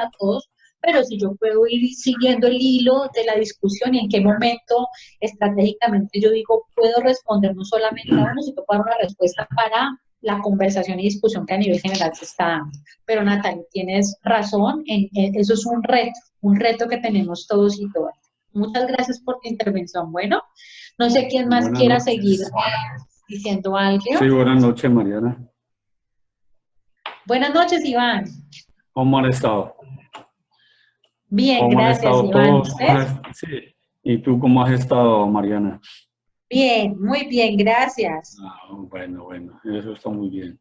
pero si yo puedo ir siguiendo el hilo de la discusión y en qué momento estratégicamente yo digo, puedo responder no solamente a uno, sino para una respuesta para la conversación y discusión que a nivel general se está dando. Pero Natalie, tienes razón, eso es un reto que tenemos todos y todas. Muchas gracias por tu intervención. Bueno, no sé quién más Buenas quiera noches. seguir diciendo algo. Sí, buenas noches, Mariana. Buenas noches, Iván. ¿Cómo han estado? Bien, ¿Cómo han gracias, estado Iván. todos? ¿Usted? Sí. ¿Y tú cómo has estado, Mariana? Bien, muy bien, gracias. Bueno, eso está muy bien.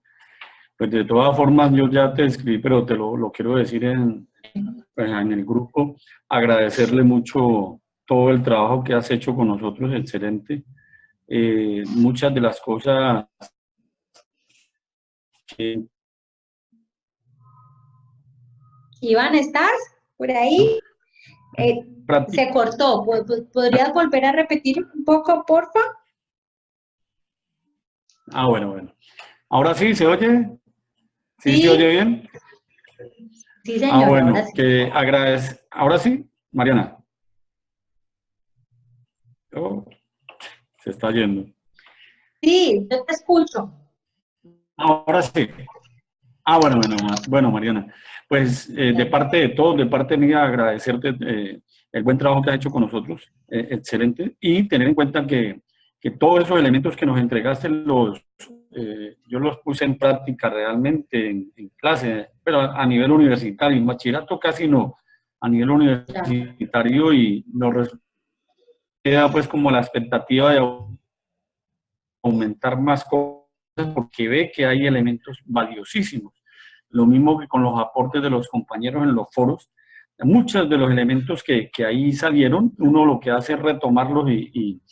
Pues de todas formas, yo ya te escribí, pero te lo quiero decir pues, en el grupo, agradecerle mucho todo el trabajo que has hecho con nosotros, excelente. Muchas de las cosas que... Iván, ¿estás por ahí? Se cortó. ¿Podrías volver a repetir un poco, porfa? Bueno. ¿Ahora sí se oye? ¿Sí Sí. se oye bien? Sí, señor. Bueno, Ahora sí. que agradezco. ¿Ahora sí, Mariana? Oh, se está yendo. Sí, yo te escucho. Ahora sí. Bueno, Mariana. Pues de parte de todos, de parte mía, agradecerte el buen trabajo que has hecho con nosotros. Excelente. Y tener en cuenta que todos esos elementos que nos entregaste, yo los puse en práctica realmente en clase, pero a nivel universitario. En bachillerato casi no. A nivel universitario y nos queda pues como la expectativa de aumentar más cosas porque ve que hay elementos valiosísimos. Lo mismo que con los aportes de los compañeros en los foros. Muchos de los elementos que ahí salieron, uno lo que hace es retomarlos y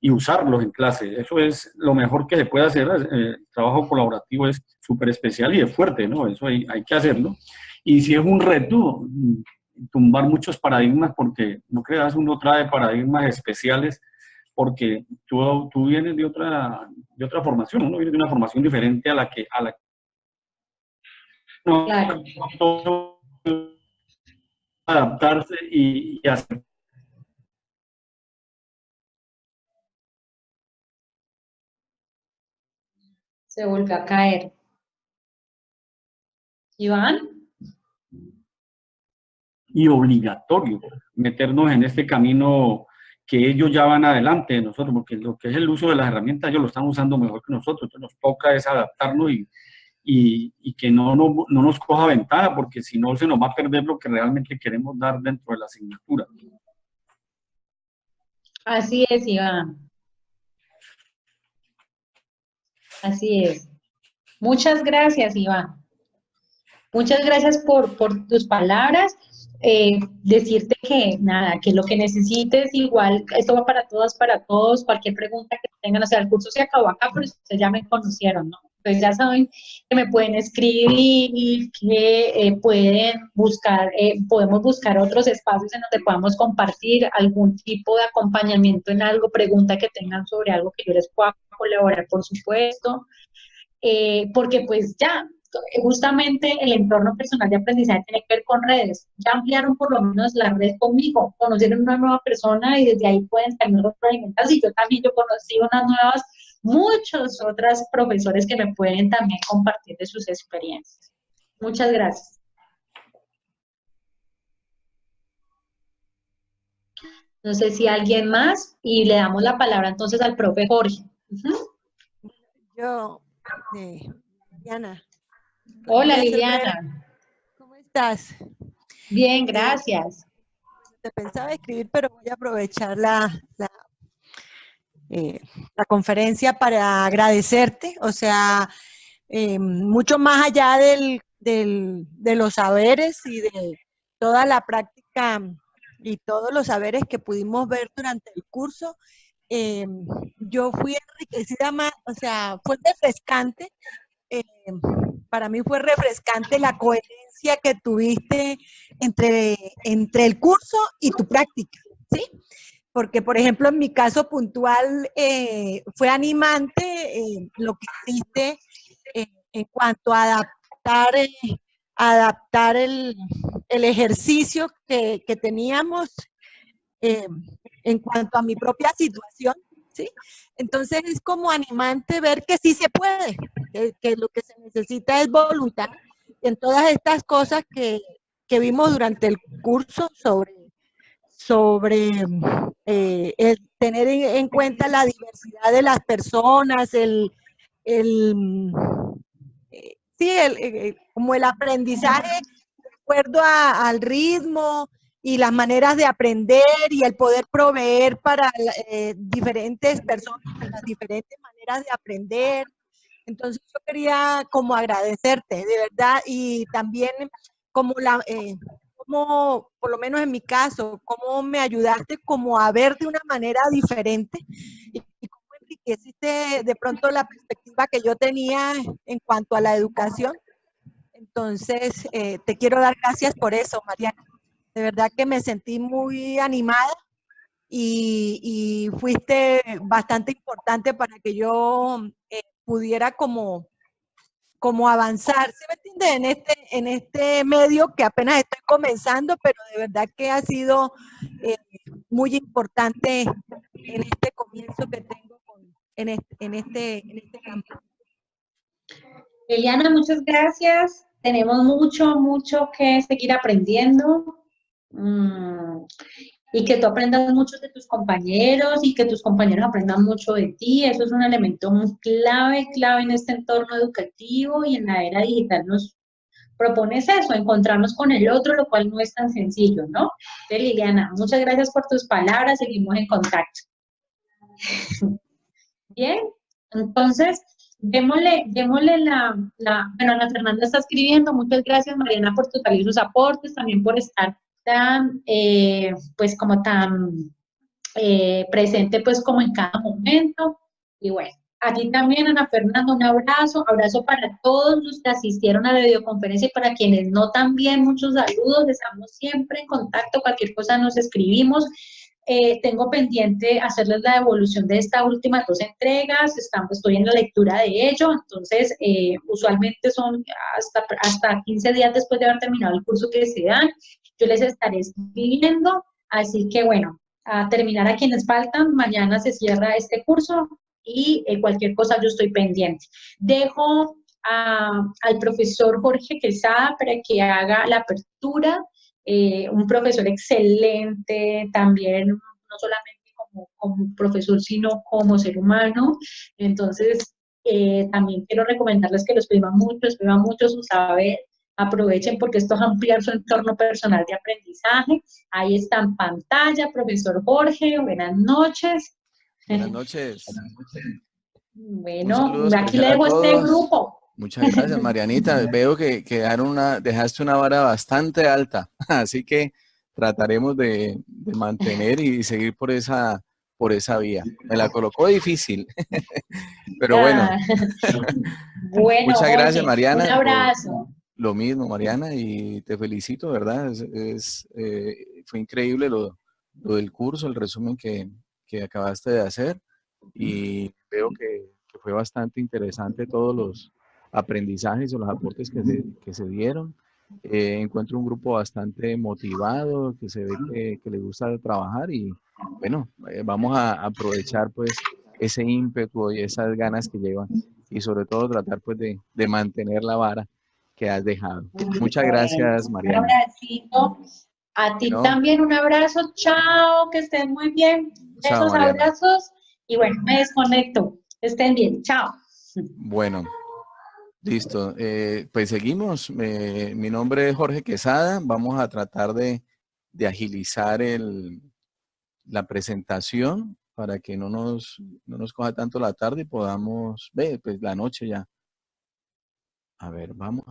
usarlos en clase. Eso es lo mejor que se puede hacer. El trabajo colaborativo es súper especial y es fuerte, ¿no? Eso hay que hacerlo. Y si es un reto, tumbar muchos paradigmas, porque no creas, uno trae paradigmas especiales porque tú vienes de otra formación, uno viene de una formación diferente a la que no, Claro. adaptarse y hacer. Se volvió a caer. Iván. Y obligatorio meternos en este camino que ellos ya van adelante de nosotros, porque lo que es el uso de las herramientas ellos lo están usando mejor que nosotros, entonces nos toca es adaptarnos y que no nos coja ventaja, porque si no se nos va a perder lo que realmente queremos dar dentro de la asignatura. Así es, Iván. Así es. Muchas gracias, Iván. Muchas gracias por tus palabras. Decirte que nada, que lo que necesites, igual, esto va para todas, para todos, cualquier pregunta que tengan, o sea, el curso se acabó acá, pero ustedes ya me conocieron, ¿no? Entonces ya saben que me pueden escribir, que podemos buscar otros espacios en donde podamos compartir algún tipo de acompañamiento en algo, pregunta que tengan sobre algo que yo les pueda colaborar, por supuesto. Porque pues ya, justamente el entorno personal de aprendizaje tiene que ver con redes. Ya ampliaron por lo menos la red conmigo, conocieron una nueva persona y desde ahí pueden también retroalimentarse. Y yo conocí unas nuevas, muchos otros profesores que me pueden también compartir de sus experiencias. Muchas gracias. No sé si alguien más, y le damos la palabra entonces al profe Jorge. Yo, Liliana. Hola, Liliana. ¿Cómo estás? Bien, gracias. Te pensaba escribir, pero voy a aprovechar la conferencia para agradecerte, o sea, mucho más allá de los saberes y de toda la práctica y todos los saberes que pudimos ver durante el curso, yo fui enriquecida más, o sea, fue refrescante para mí fue refrescante la coherencia que tuviste entre el curso y tu práctica, ¿sí? Porque, por ejemplo, en mi caso puntual, fue animante lo que hiciste en cuanto a adaptar el ejercicio que teníamos eh, en cuanto a mi propia situación, ¿sí? Entonces es como animante ver que sí se puede, que lo que se necesita es voluntad en todas estas cosas que vimos durante el curso sobre el tener en cuenta la diversidad de las personas, sí, como el aprendizaje de acuerdo al ritmo y las maneras de aprender y el poder proveer para diferentes personas las diferentes maneras de aprender. Entonces yo quería como agradecerte, de verdad, y también como como, por lo menos en mi caso, cómo me ayudaste como a ver de una manera diferente y cómo enriqueciste de pronto la perspectiva que yo tenía en cuanto a la educación. Entonces, te quiero dar gracias por eso, Mariana. De verdad que me sentí muy animada y fuiste bastante importante para que yo pudiera como avanzar, ¿sí me entiendes? En este medio que apenas estoy comenzando, pero de verdad que ha sido muy importante en este comienzo que tengo en este campo. Eliana, muchas gracias. Tenemos mucho que seguir aprendiendo. Y que tú aprendas mucho de tus compañeros y que tus compañeros aprendan mucho de ti. Eso es un elemento muy clave en este entorno educativo, y en la era digital nos propones eso, encontrarnos con el otro, lo cual no es tan sencillo, ¿no? Entonces, Liliana, muchas gracias por tus palabras, seguimos en contacto. Bien, entonces, démosle bueno, Ana Fernanda está escribiendo, muchas gracias, Mariana, por tus valiosos aportes, también por estar tan, pues como tan presente, pues como en cada momento. Y bueno, aquí también, Ana Fernanda, un abrazo para todos los que asistieron a la videoconferencia, y para quienes no también, muchos saludos, estamos siempre en contacto, cualquier cosa nos escribimos. Tengo pendiente hacerles la devolución de estas últimas 2 entregas, estoy en la lectura de ello, entonces usualmente son hasta 15 días después de haber terminado el curso que se dan, yo les estaré escribiendo, así que bueno, a terminar a quienes faltan, mañana se cierra este curso y cualquier cosa yo estoy pendiente. Dejo al profesor Jorge Quesada para que haga la apertura. Un profesor excelente, también no solamente como profesor, sino como ser humano. Entonces, también quiero recomendarles que lo escriban mucho su saber, aprovechen porque esto es ampliar su entorno personal de aprendizaje. Ahí está en pantalla, profesor Jorge, buenas noches. Buenas noches. Bueno, aquí le dejo este grupo. Muchas gracias, Marianita. Veo que dejaste una vara bastante alta, así que trataremos de mantener y seguir por esa vía. Me la colocó difícil, pero bueno. Bueno, muchas gracias, Mariana. Un abrazo. Lo mismo, Mariana, y te felicito, ¿verdad? Fue increíble lo del curso, el resumen que acabaste de hacer, y veo que fue bastante interesante todos los aprendizajes o los aportes que se dieron. Encuentro un grupo bastante motivado, que se ve que le gusta trabajar, y bueno, vamos a aprovechar pues ese ímpetu y esas ganas que llevan, y sobre todo tratar pues de mantener la vara que has dejado. Muchas gracias, Mariana. Un abracito. A ti también un abrazo. Chao, que estén muy bien. Chao, Esos Mariana. abrazos. Y bueno, me desconecto. Estén bien. Chao. Bueno, listo. Pues seguimos. Mi nombre es Jorge Quesada. Vamos a tratar de agilizar la presentación para que no nos coja tanto la tarde y podamos ver pues la noche ya. A ver, vamos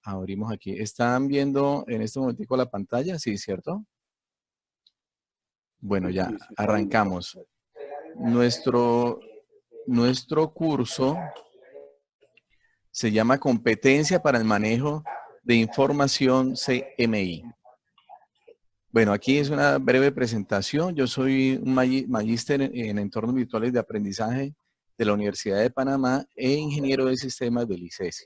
abrimos aquí. ¿Están viendo en este momentico la pantalla? Sí, ¿cierto? Bueno, ya arrancamos. Nuestro curso Se llama Competencia para el Manejo de Información CMI. Bueno, aquí es una breve presentación. Yo soy un magíster en entornos virtuales de aprendizaje de la Universidad de Panamá e ingeniero de sistemas del ICESI.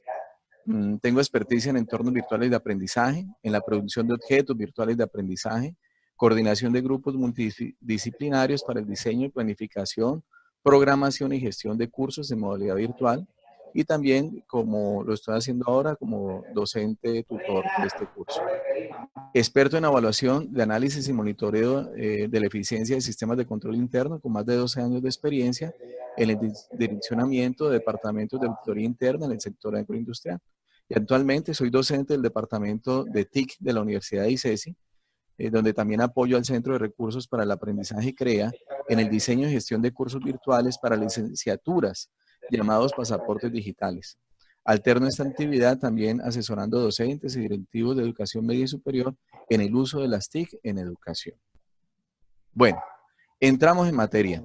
Tengo experticia en entornos virtuales de aprendizaje, en la producción de objetos virtuales de aprendizaje, coordinación de grupos multidisciplinarios para el diseño y planificación, programación y gestión de cursos en modalidad virtual, y también, como lo estoy haciendo ahora, como docente tutor de este curso. Experto en evaluación de análisis y monitoreo de la eficiencia de sistemas de control interno, con más de 12 años de experiencia en el direccionamiento de departamentos de auditoría interna en el sector agroindustrial. Y actualmente soy docente del departamento de TIC de la Universidad de ICESI, donde también apoyo al Centro de Recursos para el Aprendizaje CREA en el diseño y gestión de cursos virtuales para licenciaturas, llamados pasaportes digitales. Alterno esta actividad también asesorando docentes y directivos de educación media y superior en el uso de las TIC en educación. Bueno, entramos en materia.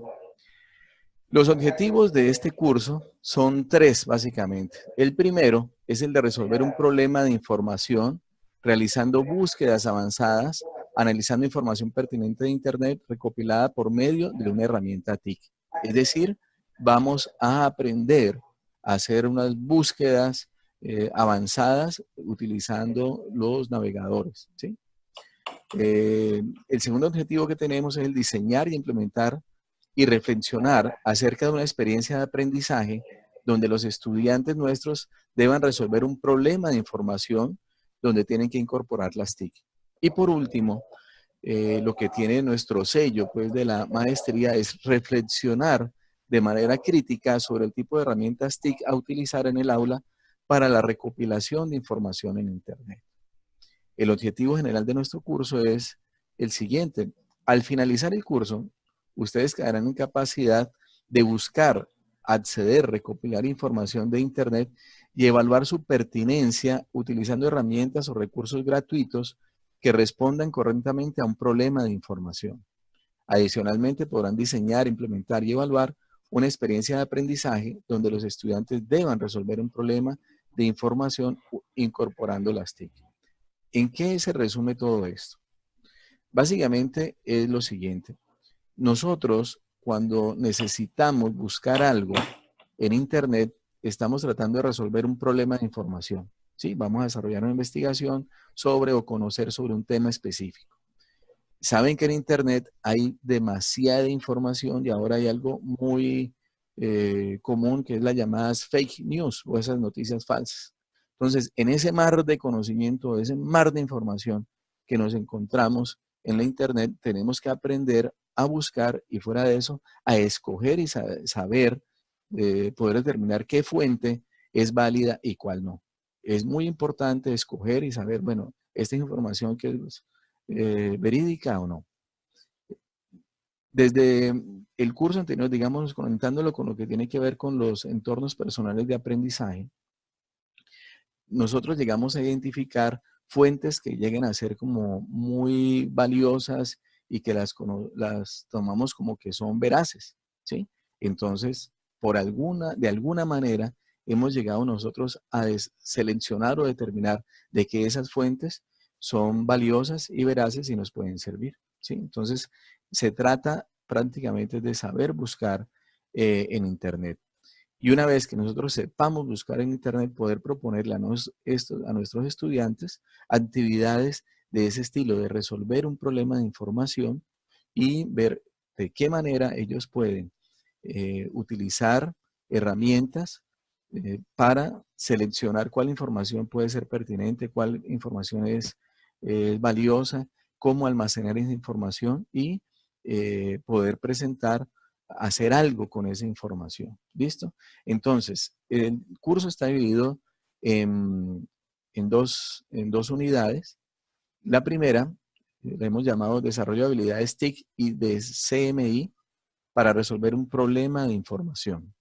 Los objetivos de este curso son 3, básicamente. El primero es el de resolver un problema de información, realizando búsquedas avanzadas, analizando información pertinente de Internet recopilada por medio de una herramienta TIC. Es decir, vamos a aprender a hacer unas búsquedas avanzadas utilizando los navegadores, ¿sí? El segundo objetivo que tenemos es el diseñar y implementar y reflexionar acerca de una experiencia de aprendizaje donde los estudiantes nuestros deban resolver un problema de información donde tienen que incorporar las TIC. Y por último, lo que tiene nuestro sello pues, de la maestría es reflexionar de manera crítica sobre el tipo de herramientas TIC a utilizar en el aula para la recopilación de información en Internet. El objetivo general de nuestro curso es el siguiente. Al finalizar el curso, ustedes quedarán en capacidad de buscar, acceder, recopilar información de Internet y evaluar su pertinencia utilizando herramientas o recursos gratuitos que respondan correctamente a un problema de información. Adicionalmente, podrán diseñar, implementar y evaluar una experiencia de aprendizaje donde los estudiantes deban resolver un problema de información incorporando las TIC. ¿En qué se resume todo esto? Básicamente es lo siguiente. Nosotros, cuando necesitamos buscar algo en Internet, estamos tratando de resolver un problema de información. ¿Sí? Vamos a desarrollar una investigación sobre o conocer sobre un tema específico. Saben que en Internet hay demasiada información y ahora hay algo muy común que es las llamadas fake news o esas noticias falsas. Entonces, en ese mar de conocimiento, ese mar de información que nos encontramos en la Internet, tenemos que aprender a buscar y fuera de eso, a escoger y saber, poder determinar qué fuente es válida y cuál no. Es muy importante escoger y saber, bueno, esta información que es verídica o no. Desde el curso anterior, digamos, conectándolo con lo que tiene que ver con los entornos personales de aprendizaje, nosotros llegamos a identificar fuentes que lleguen a ser como muy valiosas y que las tomamos como que son veraces, ¿sí? Entonces, de alguna manera, hemos llegado nosotros a seleccionar o determinar de que esas fuentes son valiosas y veraces y nos pueden servir, ¿sí? Entonces, se trata prácticamente de saber buscar en Internet. Y una vez que nosotros sepamos buscar en Internet, poder proponerle a nuestros estudiantes actividades de ese estilo, de resolver un problema de información y ver de qué manera ellos pueden utilizar herramientas para seleccionar cuál información puede ser pertinente, cuál información es valiosa, cómo almacenar esa información y poder presentar, hacer algo con esa información. ¿Listo? Entonces, el curso está dividido en dos unidades. La primera, la hemos llamado Desarrollo de habilidades TIC y de CMI para resolver un problema de información.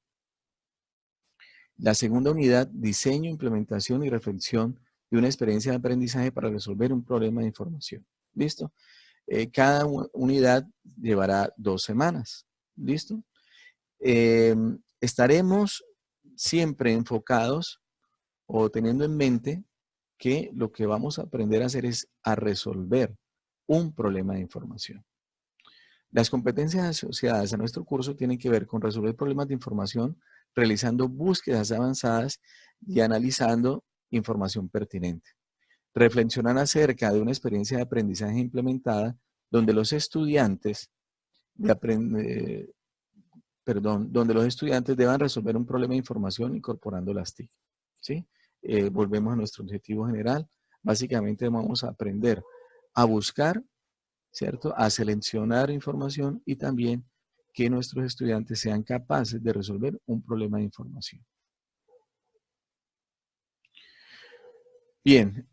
La segunda unidad, Diseño, implementación y reflexión de una experiencia de aprendizaje para resolver un problema de información. ¿Listo? Cada unidad llevará 2 semanas. ¿Listo? Estaremos siempre enfocados o teniendo en mente que lo que vamos a aprender a hacer es a resolver un problema de información. Las competencias asociadas a nuestro curso tienen que ver con resolver problemas de información, realizando búsquedas avanzadas y analizando información pertinente. Reflexionar acerca de una experiencia de aprendizaje implementada donde los estudiantes donde los estudiantes deban resolver un problema de información incorporando las TIC. ¿Sí? Volvemos a nuestro objetivo general. Básicamente vamos a aprender a buscar, ¿cierto? A seleccionar información y también que nuestros estudiantes sean capaces de resolver un problema de información. Bien,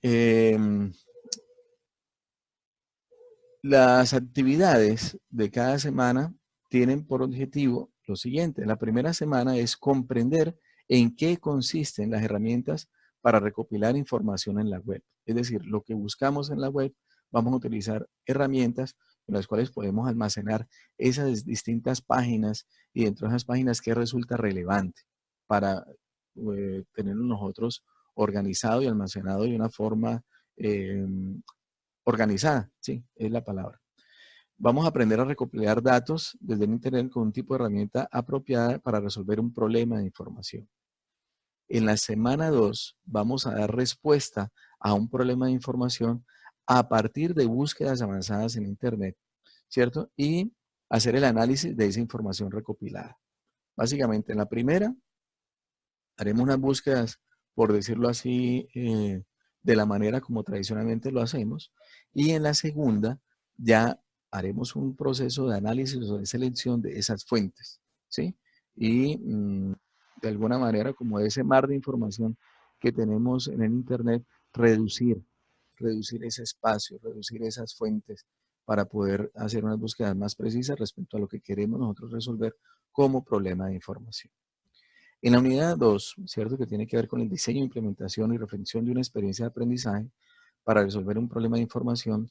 las actividades de cada semana tienen por objetivo lo siguiente. La primera semana es comprender en qué consisten las herramientas para recopilar información en la web. Es decir, lo que buscamos en la web, vamos a utilizar herramientas con las cuales podemos almacenar esas distintas páginas y dentro de esas páginas qué resulta relevante para tenerlo nosotros organizado y almacenado de una forma organizada, sí, es la palabra. Vamos a aprender a recopilar datos desde el Internet con un tipo de herramienta apropiada para resolver un problema de información. En la semana 2 vamos a dar respuesta a un problema de información a partir de búsquedas avanzadas en Internet, ¿cierto? Y hacer el análisis de esa información recopilada. Básicamente, en la primera, haremos unas búsquedas, por decirlo así, de la manera como tradicionalmente lo hacemos. Y en la segunda, ya haremos un proceso de análisis o de selección de esas fuentes, ¿sí? Y de alguna manera, como de ese mar de información que tenemos en el Internet, reducir ese espacio, reducir esas fuentes para poder hacer unas búsquedas más precisas respecto a lo que queremos nosotros resolver como problema de información. En la unidad 2, ¿cierto? Que tiene que ver con el diseño, implementación y reflexión de una experiencia de aprendizaje para resolver un problema de información,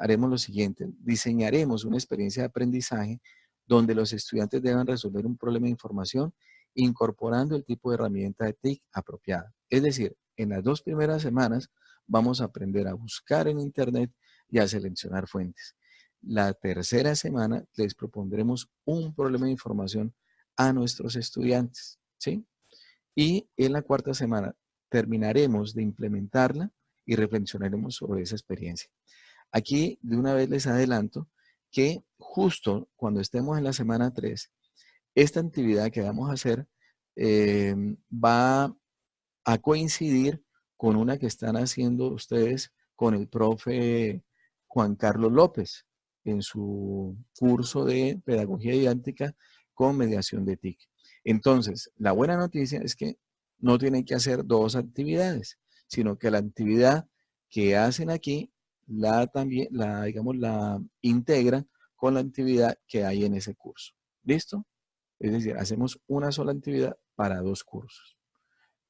haremos lo siguiente. Diseñaremos una experiencia de aprendizaje donde los estudiantes deban resolver un problema de información incorporando el tipo de herramienta de TIC apropiada. Es decir, en las 2 primeras semanas vamos a aprender a buscar en Internet y a seleccionar fuentes. La tercera semana les propondremos un problema de información a nuestros estudiantes, ¿sí? Y en la cuarta semana terminaremos de implementarla y reflexionaremos sobre esa experiencia. Aquí de una vez les adelanto que justo cuando estemos en la semana 3, esta actividad que vamos a hacer va a coincidir con una que están haciendo ustedes con el profe Juan Carlos López en su curso de Pedagogía Didáctica con mediación de TIC. Entonces, la buena noticia es que no tienen que hacer 2 actividades, sino que la actividad que hacen aquí la integran con la actividad que hay en ese curso. ¿Listo? Es decir, hacemos una sola actividad para 2 cursos.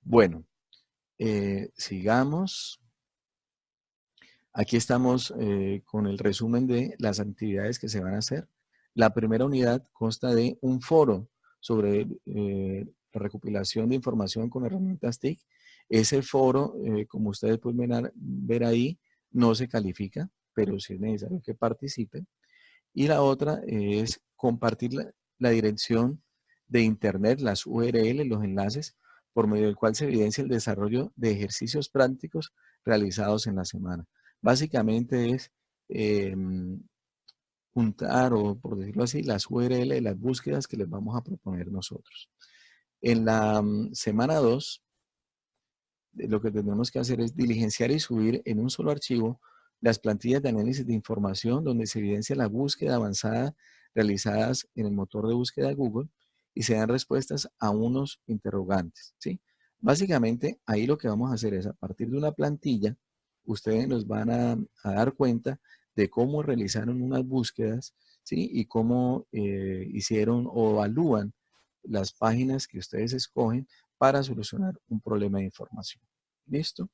Bueno, sigamos. Aquí estamos con el resumen de las actividades que se van a hacer. La primera unidad consta de un foro sobre la recopilación de información con herramientas TIC. Ese foro, como ustedes pueden ver ahí, no se califica, pero sí es necesario que participen. Y la otra es compartir la dirección de Internet, las URL, los enlaces, por medio del cual se evidencia el desarrollo de ejercicios prácticos realizados en la semana. Básicamente es juntar, o por decirlo así, las URL de las búsquedas que les vamos a proponer nosotros. En la semana 2, lo que tenemos que hacer es diligenciar y subir en un solo archivo las plantillas de análisis de información donde se evidencia la búsqueda avanzada realizadas en el motor de búsqueda de Google y se dan respuestas a unos interrogantes, ¿sí? Básicamente, ahí lo que vamos a hacer es, a partir de una plantilla, ustedes nos van a dar cuenta de cómo realizaron unas búsquedas, ¿sí? Y cómo hicieron o evalúan las páginas que ustedes escogen para solucionar un problema de información. ¿Listo?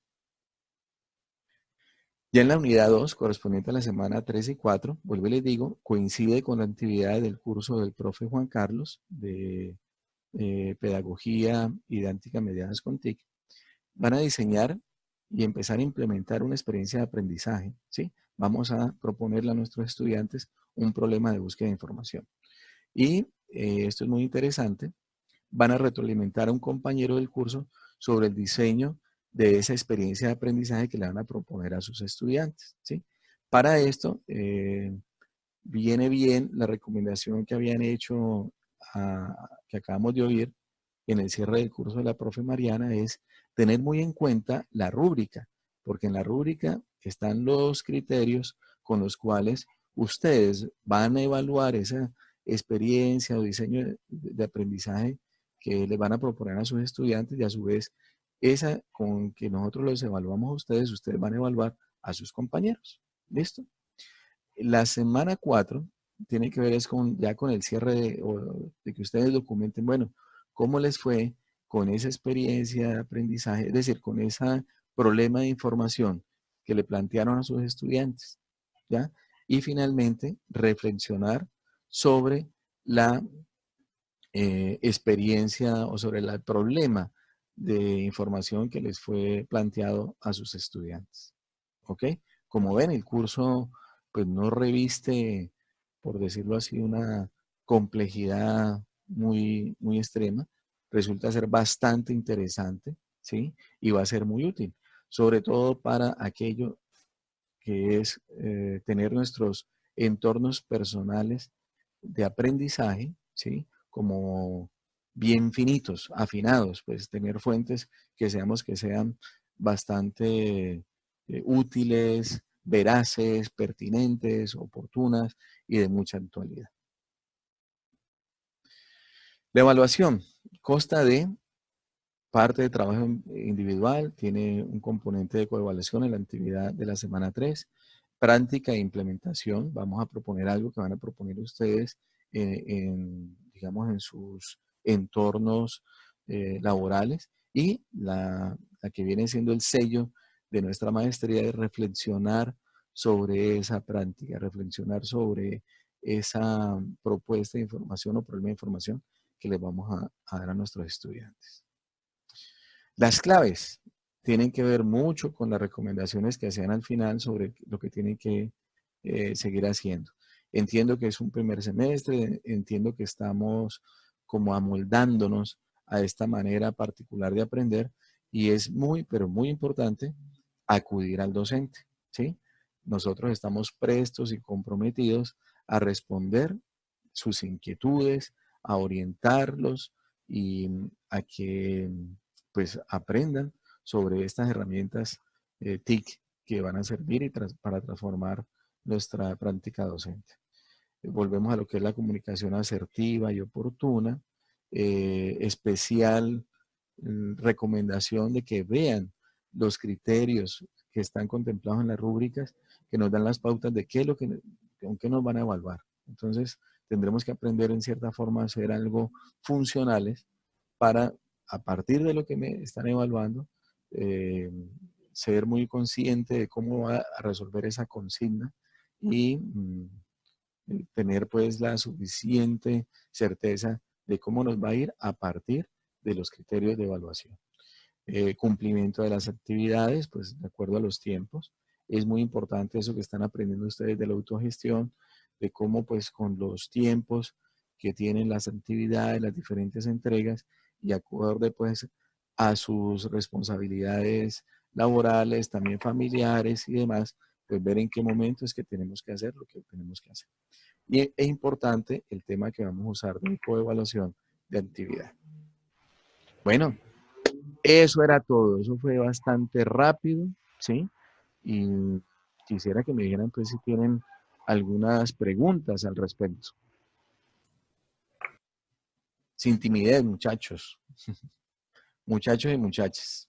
Ya en la unidad 2, correspondiente a la semana 3 y 4, vuelvo y les digo, coincide con la actividad del curso del profe Juan Carlos de Pedagogía Didáctica Mediadas con TIC. van a diseñar y empezar a implementar una experiencia de aprendizaje, ¿sí? Vamos a proponerle a nuestros estudiantes un problema de búsqueda de información. Y esto es muy interesante, van a retroalimentar a un compañero del curso sobre el diseño de esa experiencia de aprendizaje que le van a proponer a sus estudiantes, ¿sí? Para esto, viene bien la recomendación que habían hecho, que acabamos de oír en el cierre del curso de la profe Mariana, es tener muy en cuenta la rúbrica, porque en la rúbrica están los criterios con los cuales ustedes van a evaluar esa experiencia o diseño de aprendizaje que les van a proponer a sus estudiantes, y a su vez esa con que nosotros los evaluamos a ustedes van a evaluar a sus compañeros. ¿Listo? La semana 4 tiene que ver ya con el cierre de que ustedes documenten, bueno, cómo les fue con esa experiencia de aprendizaje, es decir, con ese problema de información que le plantearon a sus estudiantes, ¿ya? Y finalmente, reflexionar sobre la experiencia o sobre el problema de información que les fue planteado a sus estudiantes. ¿Ok? Como ven, el curso pues no reviste, por decirlo así, una complejidad muy, muy extrema. Resulta ser bastante interesante, ¿sí? Y va a ser muy útil, sobre todo para aquello que es tener nuestros entornos personales de aprendizaje, ¿sí? Como bien finitos, afinados, pues tener fuentes que sean bastante útiles, veraces, pertinentes, oportunas y de mucha actualidad. La evaluación consta de parte de trabajo individual, tiene un componente de coevaluación en la actividad de la semana 3, práctica e implementación. Vamos a proponer algo que van a proponer ustedes digamos, en sus entornos laborales, y la que viene siendo el sello de nuestra maestría es reflexionar sobre esa práctica, reflexionar sobre esa propuesta de información o problema de información que les vamos a dar a nuestros estudiantes. Las claves tienen que ver mucho con las recomendaciones que hacían al final sobre lo que tienen que seguir haciendo. Entiendo que es un primer semestre, entiendo que estamos como amoldándonos a esta manera particular de aprender, y es muy, pero muy importante acudir al docente, ¿sí? Nosotros estamos prestos y comprometidos a responder sus inquietudes, a orientarlos y a que pues aprendan sobre estas herramientas TIC que van a servir para transformar nuestra práctica docente. Volvemos a lo que es la comunicación asertiva y oportuna, especial recomendación de que vean los criterios que están contemplados en las rúbricas, que nos dan las pautas de qué es lo con qué nos van a evaluar. Entonces, tendremos que aprender en cierta forma a hacer algo funcionales para, a partir de lo que me están evaluando, ser muy consciente de cómo va a resolver esa consigna y tener pues la suficiente certeza de cómo nos va a ir a partir de los criterios de evaluación. Cumplimiento de las actividades, pues de acuerdo a los tiempos. Es muy importante eso que están aprendiendo ustedes de la autogestión, de cómo pues con los tiempos que tienen las actividades, las diferentes entregas, y acorde pues a sus responsabilidades laborales, también familiares y demás, pues ver en qué momento es que tenemos que hacer lo que tenemos que hacer. Y es importante el tema que vamos a usar de coevaluación de actividad. Bueno, eso era todo. Eso fue bastante rápido, ¿sí? Y quisiera que me dijeran pues si tienen algunas preguntas al respecto. Sin timidez, muchachos. Muchachos y muchachas.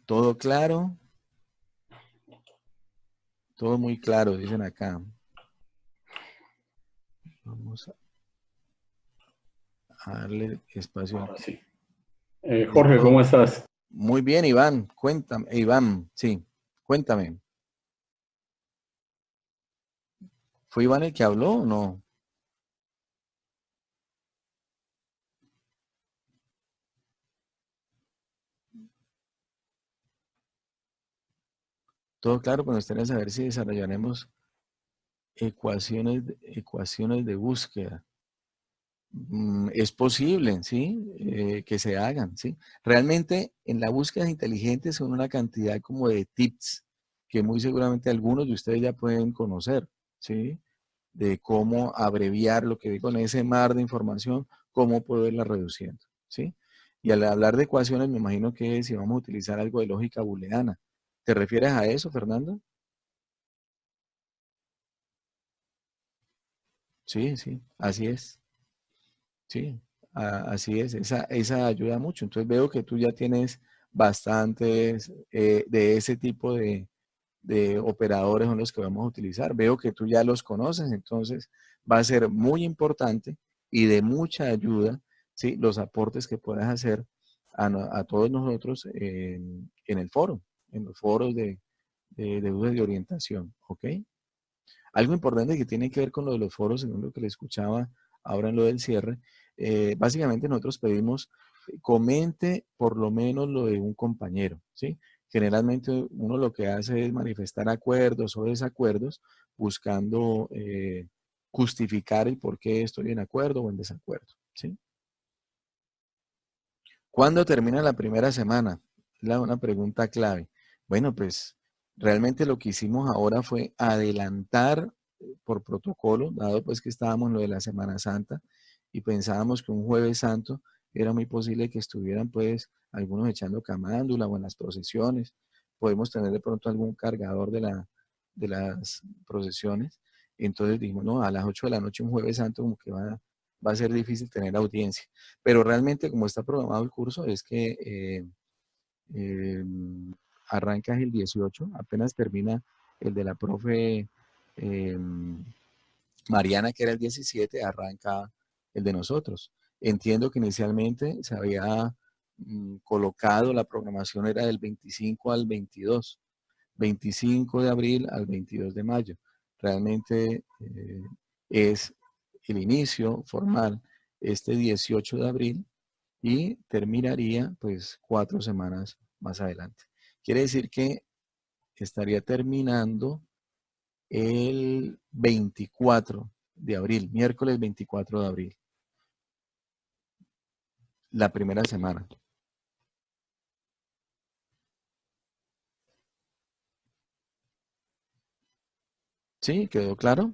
¿Todo claro? Todo muy claro, dicen acá. Vamos a darle espacio. Ahora sí. Jorge, ¿cómo estás? Muy bien, Iván. Cuéntame. Iván, sí. Cuéntame. ¿Fue Iván el que habló o no? Todo claro, pues nos interesa saber si desarrollaremos ecuaciones de búsqueda. Es posible, ¿sí? Que se hagan, ¿sí? Realmente en la búsqueda inteligente son una cantidad como de tips que muy seguramente algunos de ustedes ya pueden conocer, ¿sí? De cómo abreviar lo que digo en ese mar de información, cómo poderla reduciendo, ¿sí? Y al hablar de ecuaciones, me imagino que si vamos a utilizar algo de lógica booleana, ¿te refieres a eso, Fernando? Sí, sí, así es. Sí, así es, esa ayuda mucho. Entonces veo que tú ya tienes bastantes de ese tipo de operadores son los que vamos a utilizar. Veo que tú ya los conoces, entonces va a ser muy importante y de mucha ayuda, ¿sí? Los aportes que puedas hacer a todos nosotros en el foro, en los foros de dudas de orientación, ¿ok? Algo importante que tiene que ver con lo de los foros, según lo que le escuchaba ahora en lo del cierre, básicamente nosotros pedimos comente por lo menos lo de un compañero, ¿sí? Generalmente uno lo que hace es manifestar acuerdos o desacuerdos buscando justificar el por qué estoy en acuerdo o en desacuerdo, ¿sí? ¿Cuándo termina la primera semana? Una pregunta clave. Bueno, pues realmente lo que hicimos ahora fue adelantar por protocolo, dado pues que estábamos en lo de la Semana Santa y pensábamos que un Jueves Santo era muy posible que estuvieran pues algunos echando camándula o en las procesiones. Podemos tener de pronto algún cargador de las procesiones. Entonces dijimos, no, a las 8 de la noche un Jueves Santo como que va a ser difícil tener audiencia. Pero realmente como está programado el curso es que eh, arranca el 18, apenas termina el de la profe eh, Mariana, que era el 17, arranca el de nosotros. Entiendo que inicialmente se había colocado, la programación era del 25 al 22, 25 de abril al 22 de mayo. Realmente es el inicio formal este 18 de abril y terminaría pues 4 semanas más adelante. Quiere decir que estaría terminando el 24 de abril, miércoles 24 de abril, la primera semana. ¿Sí? ¿Quedó claro?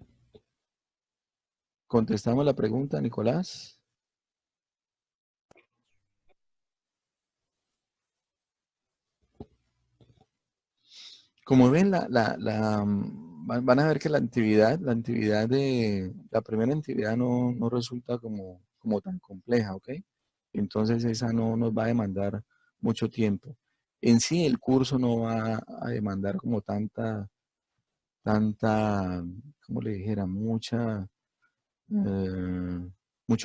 ¿Contestamos la pregunta, Nicolás? Como ven, van a ver que la actividad de la primera actividad no resulta como tan compleja, ¿ok? Entonces esa no nos va a demandar mucho tiempo. En sí el curso no va a demandar como como le dijera, mucho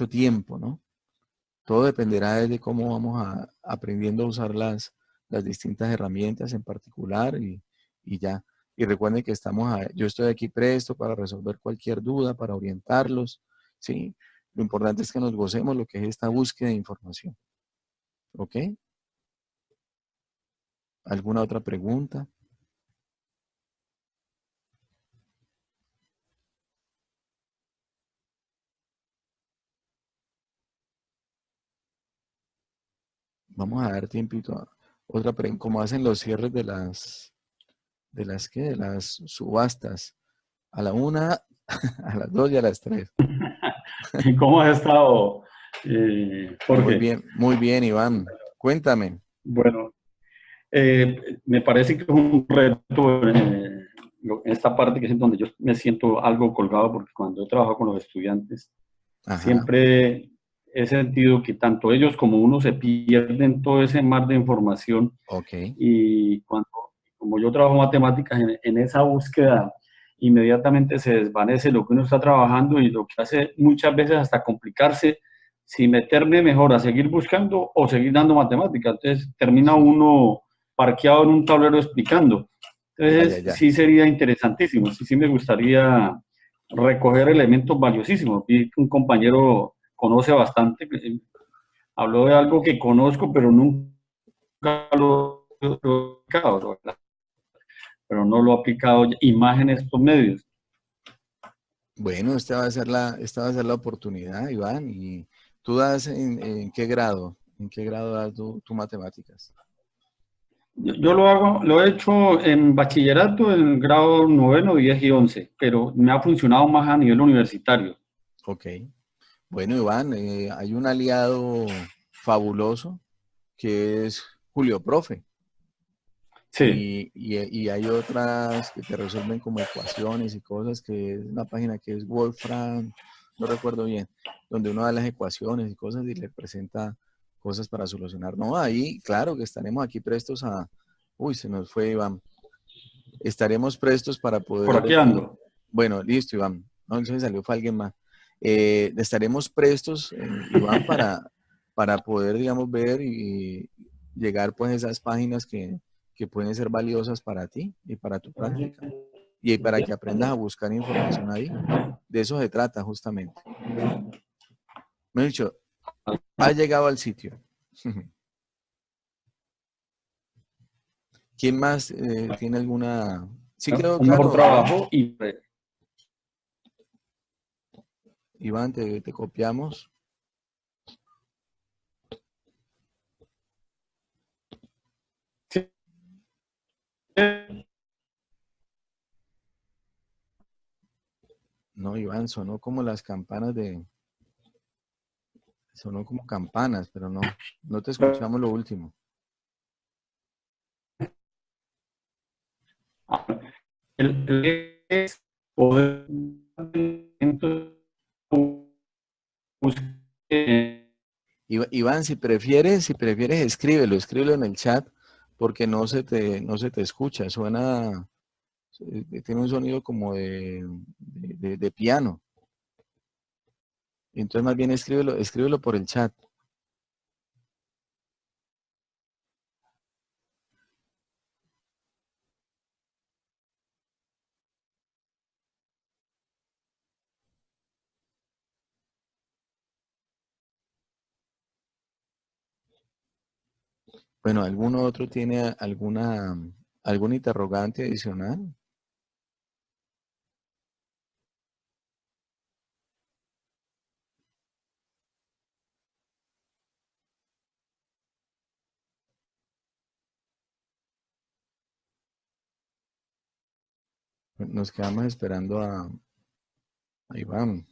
tiempo, ¿no? Todo dependerá de cómo vamos aprendiendo a usar las distintas herramientas en particular y ya. Y recuerden que yo estoy aquí presto para resolver cualquier duda, para orientarlos, ¿sí? Lo importante es que nos gocemos lo que es esta búsqueda de información. ¿Ok? ¿Alguna otra pregunta? Vamos a dar tiempito a otra pregunta. ¿Cómo hacen los cierres de las subastas? A la 1, a las 2 y a las 3. ¿Cómo has estado, Jorge? Muy bien, Iván. Cuéntame. Bueno, me parece que es un reto en esta parte que es en donde yo me siento algo colgado, porque cuando he trabajado con los estudiantes, Ajá. siempre he sentido que tanto ellos como uno se pierden todo ese mar de información. Ok. Y como yo trabajo matemáticas, en esa búsqueda inmediatamente se desvanece lo que uno está trabajando y lo que hace muchas veces hasta complicarse si meterme mejor a seguir buscando o seguir dando matemáticas. Entonces termina uno parqueado en un tablero explicando. Entonces Ya. sí sería interesantísimo, sí me gustaría recoger elementos valiosísimos. Y un compañero conoce bastante, habló de algo que conozco, pero nunca lo he aplicado, ¿verdad? Pero no lo ha aplicado y más en estos medios. Bueno, esta va a ser la oportunidad, Iván. ¿Y tú das en qué grado? ¿En qué grado das tu matemáticas? Yo lo he hecho en bachillerato en grado 9, 10 y 11, pero me ha funcionado más a nivel universitario. Ok. Bueno, Iván, hay un aliado fabuloso que es Julio Profe. Sí. Y hay otras que te resuelven como ecuaciones y cosas, que es una página que es Wolfram, no recuerdo bien, donde uno da las ecuaciones y cosas y le presenta cosas para solucionar. No, ahí, claro que estaremos aquí prestos a... Uy, se nos fue Iván. Estaremos prestos para Por poder... aquí ando. Bueno, listo, Iván. No, entonces salió fue alguien más. Estaremos prestos, Iván, para poder, digamos, ver y llegar pues a esas páginas que pueden ser valiosas para ti y para tu práctica. Y para que aprendas a buscar información ahí. De eso se trata justamente. Me he dicho, ha llegado al sitio. ¿Quién más tiene alguna? Sí quedó Un mejor claro, Iván. trabajo y Iván, te copiamos. No, Iván, sonó como las campanas de... Sonó como campanas, pero no te escuchamos lo último. el es poder Iván, si prefieres, escríbelo en el chat, porque no se te escucha. Tiene un sonido como de piano. Entonces, más bien escríbelo por el chat. Bueno, ¿alguno otro tiene algún interrogante adicional? Nos quedamos esperando a Iván.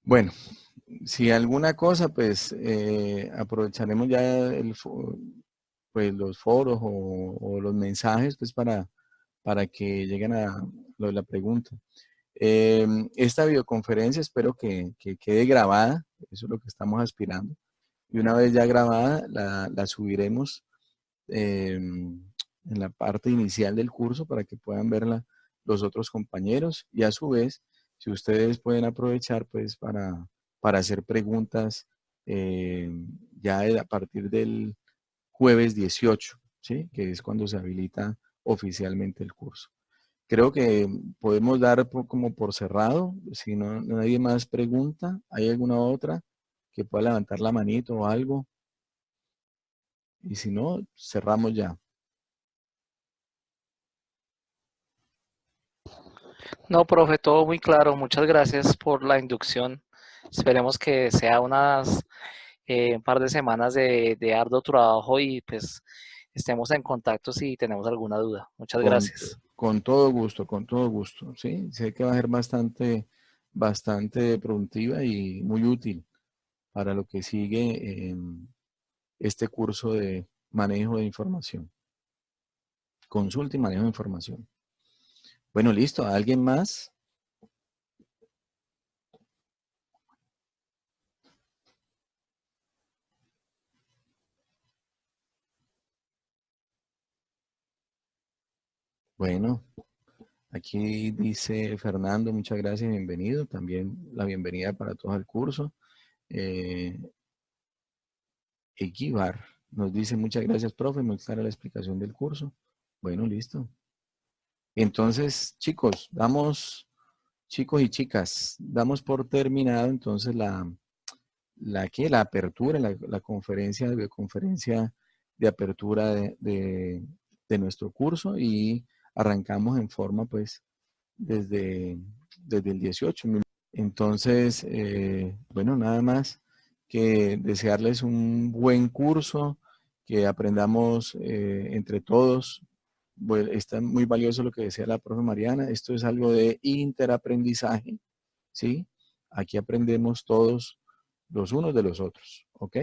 Bueno, si alguna cosa, pues aprovecharemos ya pues, los foros o los mensajes pues para que lleguen a lo de la pregunta. Esta videoconferencia espero que quede grabada, eso es lo que estamos aspirando. Y una vez ya grabada, la subiremos en la parte inicial del curso para que puedan verla los otros compañeros y a su vez, si ustedes pueden aprovechar pues para hacer preguntas ya a partir del jueves 18, ¿sí? Que es cuando se habilita oficialmente el curso. Creo que podemos dar como por cerrado, si no nadie más pregunta, ¿hay alguna otra que pueda levantar la manito o algo? Y si no, cerramos ya. No, profe, todo muy claro. Muchas gracias por la inducción. Esperemos que sea un par de semanas de arduo trabajo y pues estemos en contacto si tenemos alguna duda. Muchas Con, gracias. con todo gusto, ¿sí? Sé que va a ser bastante productiva y muy útil para lo que sigue en este curso de manejo de información. Consulta y manejo de información. Bueno, listo. ¿Alguien más? Bueno, Aquí dice Fernando, muchas gracias, bienvenido. También la bienvenida para todos al curso. Equivar nos dice, muchas gracias, profe, muy clara la explicación del curso. Bueno, listo. Entonces, chicos y chicas, damos por terminado entonces la apertura, la conferencia de apertura de nuestro curso, y arrancamos en forma pues desde el 18. Entonces, bueno, nada más que desearles un buen curso, que aprendamos entre todos. Bueno, está muy valioso lo que decía la profe Mariana. Esto es algo de interaprendizaje, ¿sí? Aquí aprendemos todos los unos de los otros, ¿ok?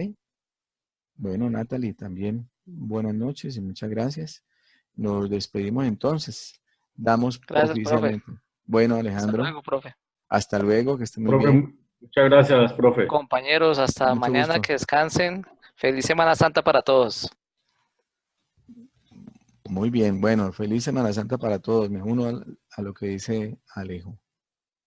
Bueno, Natalie, también buenas noches y muchas gracias. Nos despedimos entonces. Damos Gracias, profe. oficialmente. Bueno, Alejandro. Hasta luego, profe. Hasta luego, que estén muy Profe, bien. muchas gracias, profe. Compañeros, hasta Mucho mañana, gusto. que descansen. Feliz Semana Santa para todos. Muy bien, bueno, feliz Semana Santa para todos. Me uno a lo que dice Alejo.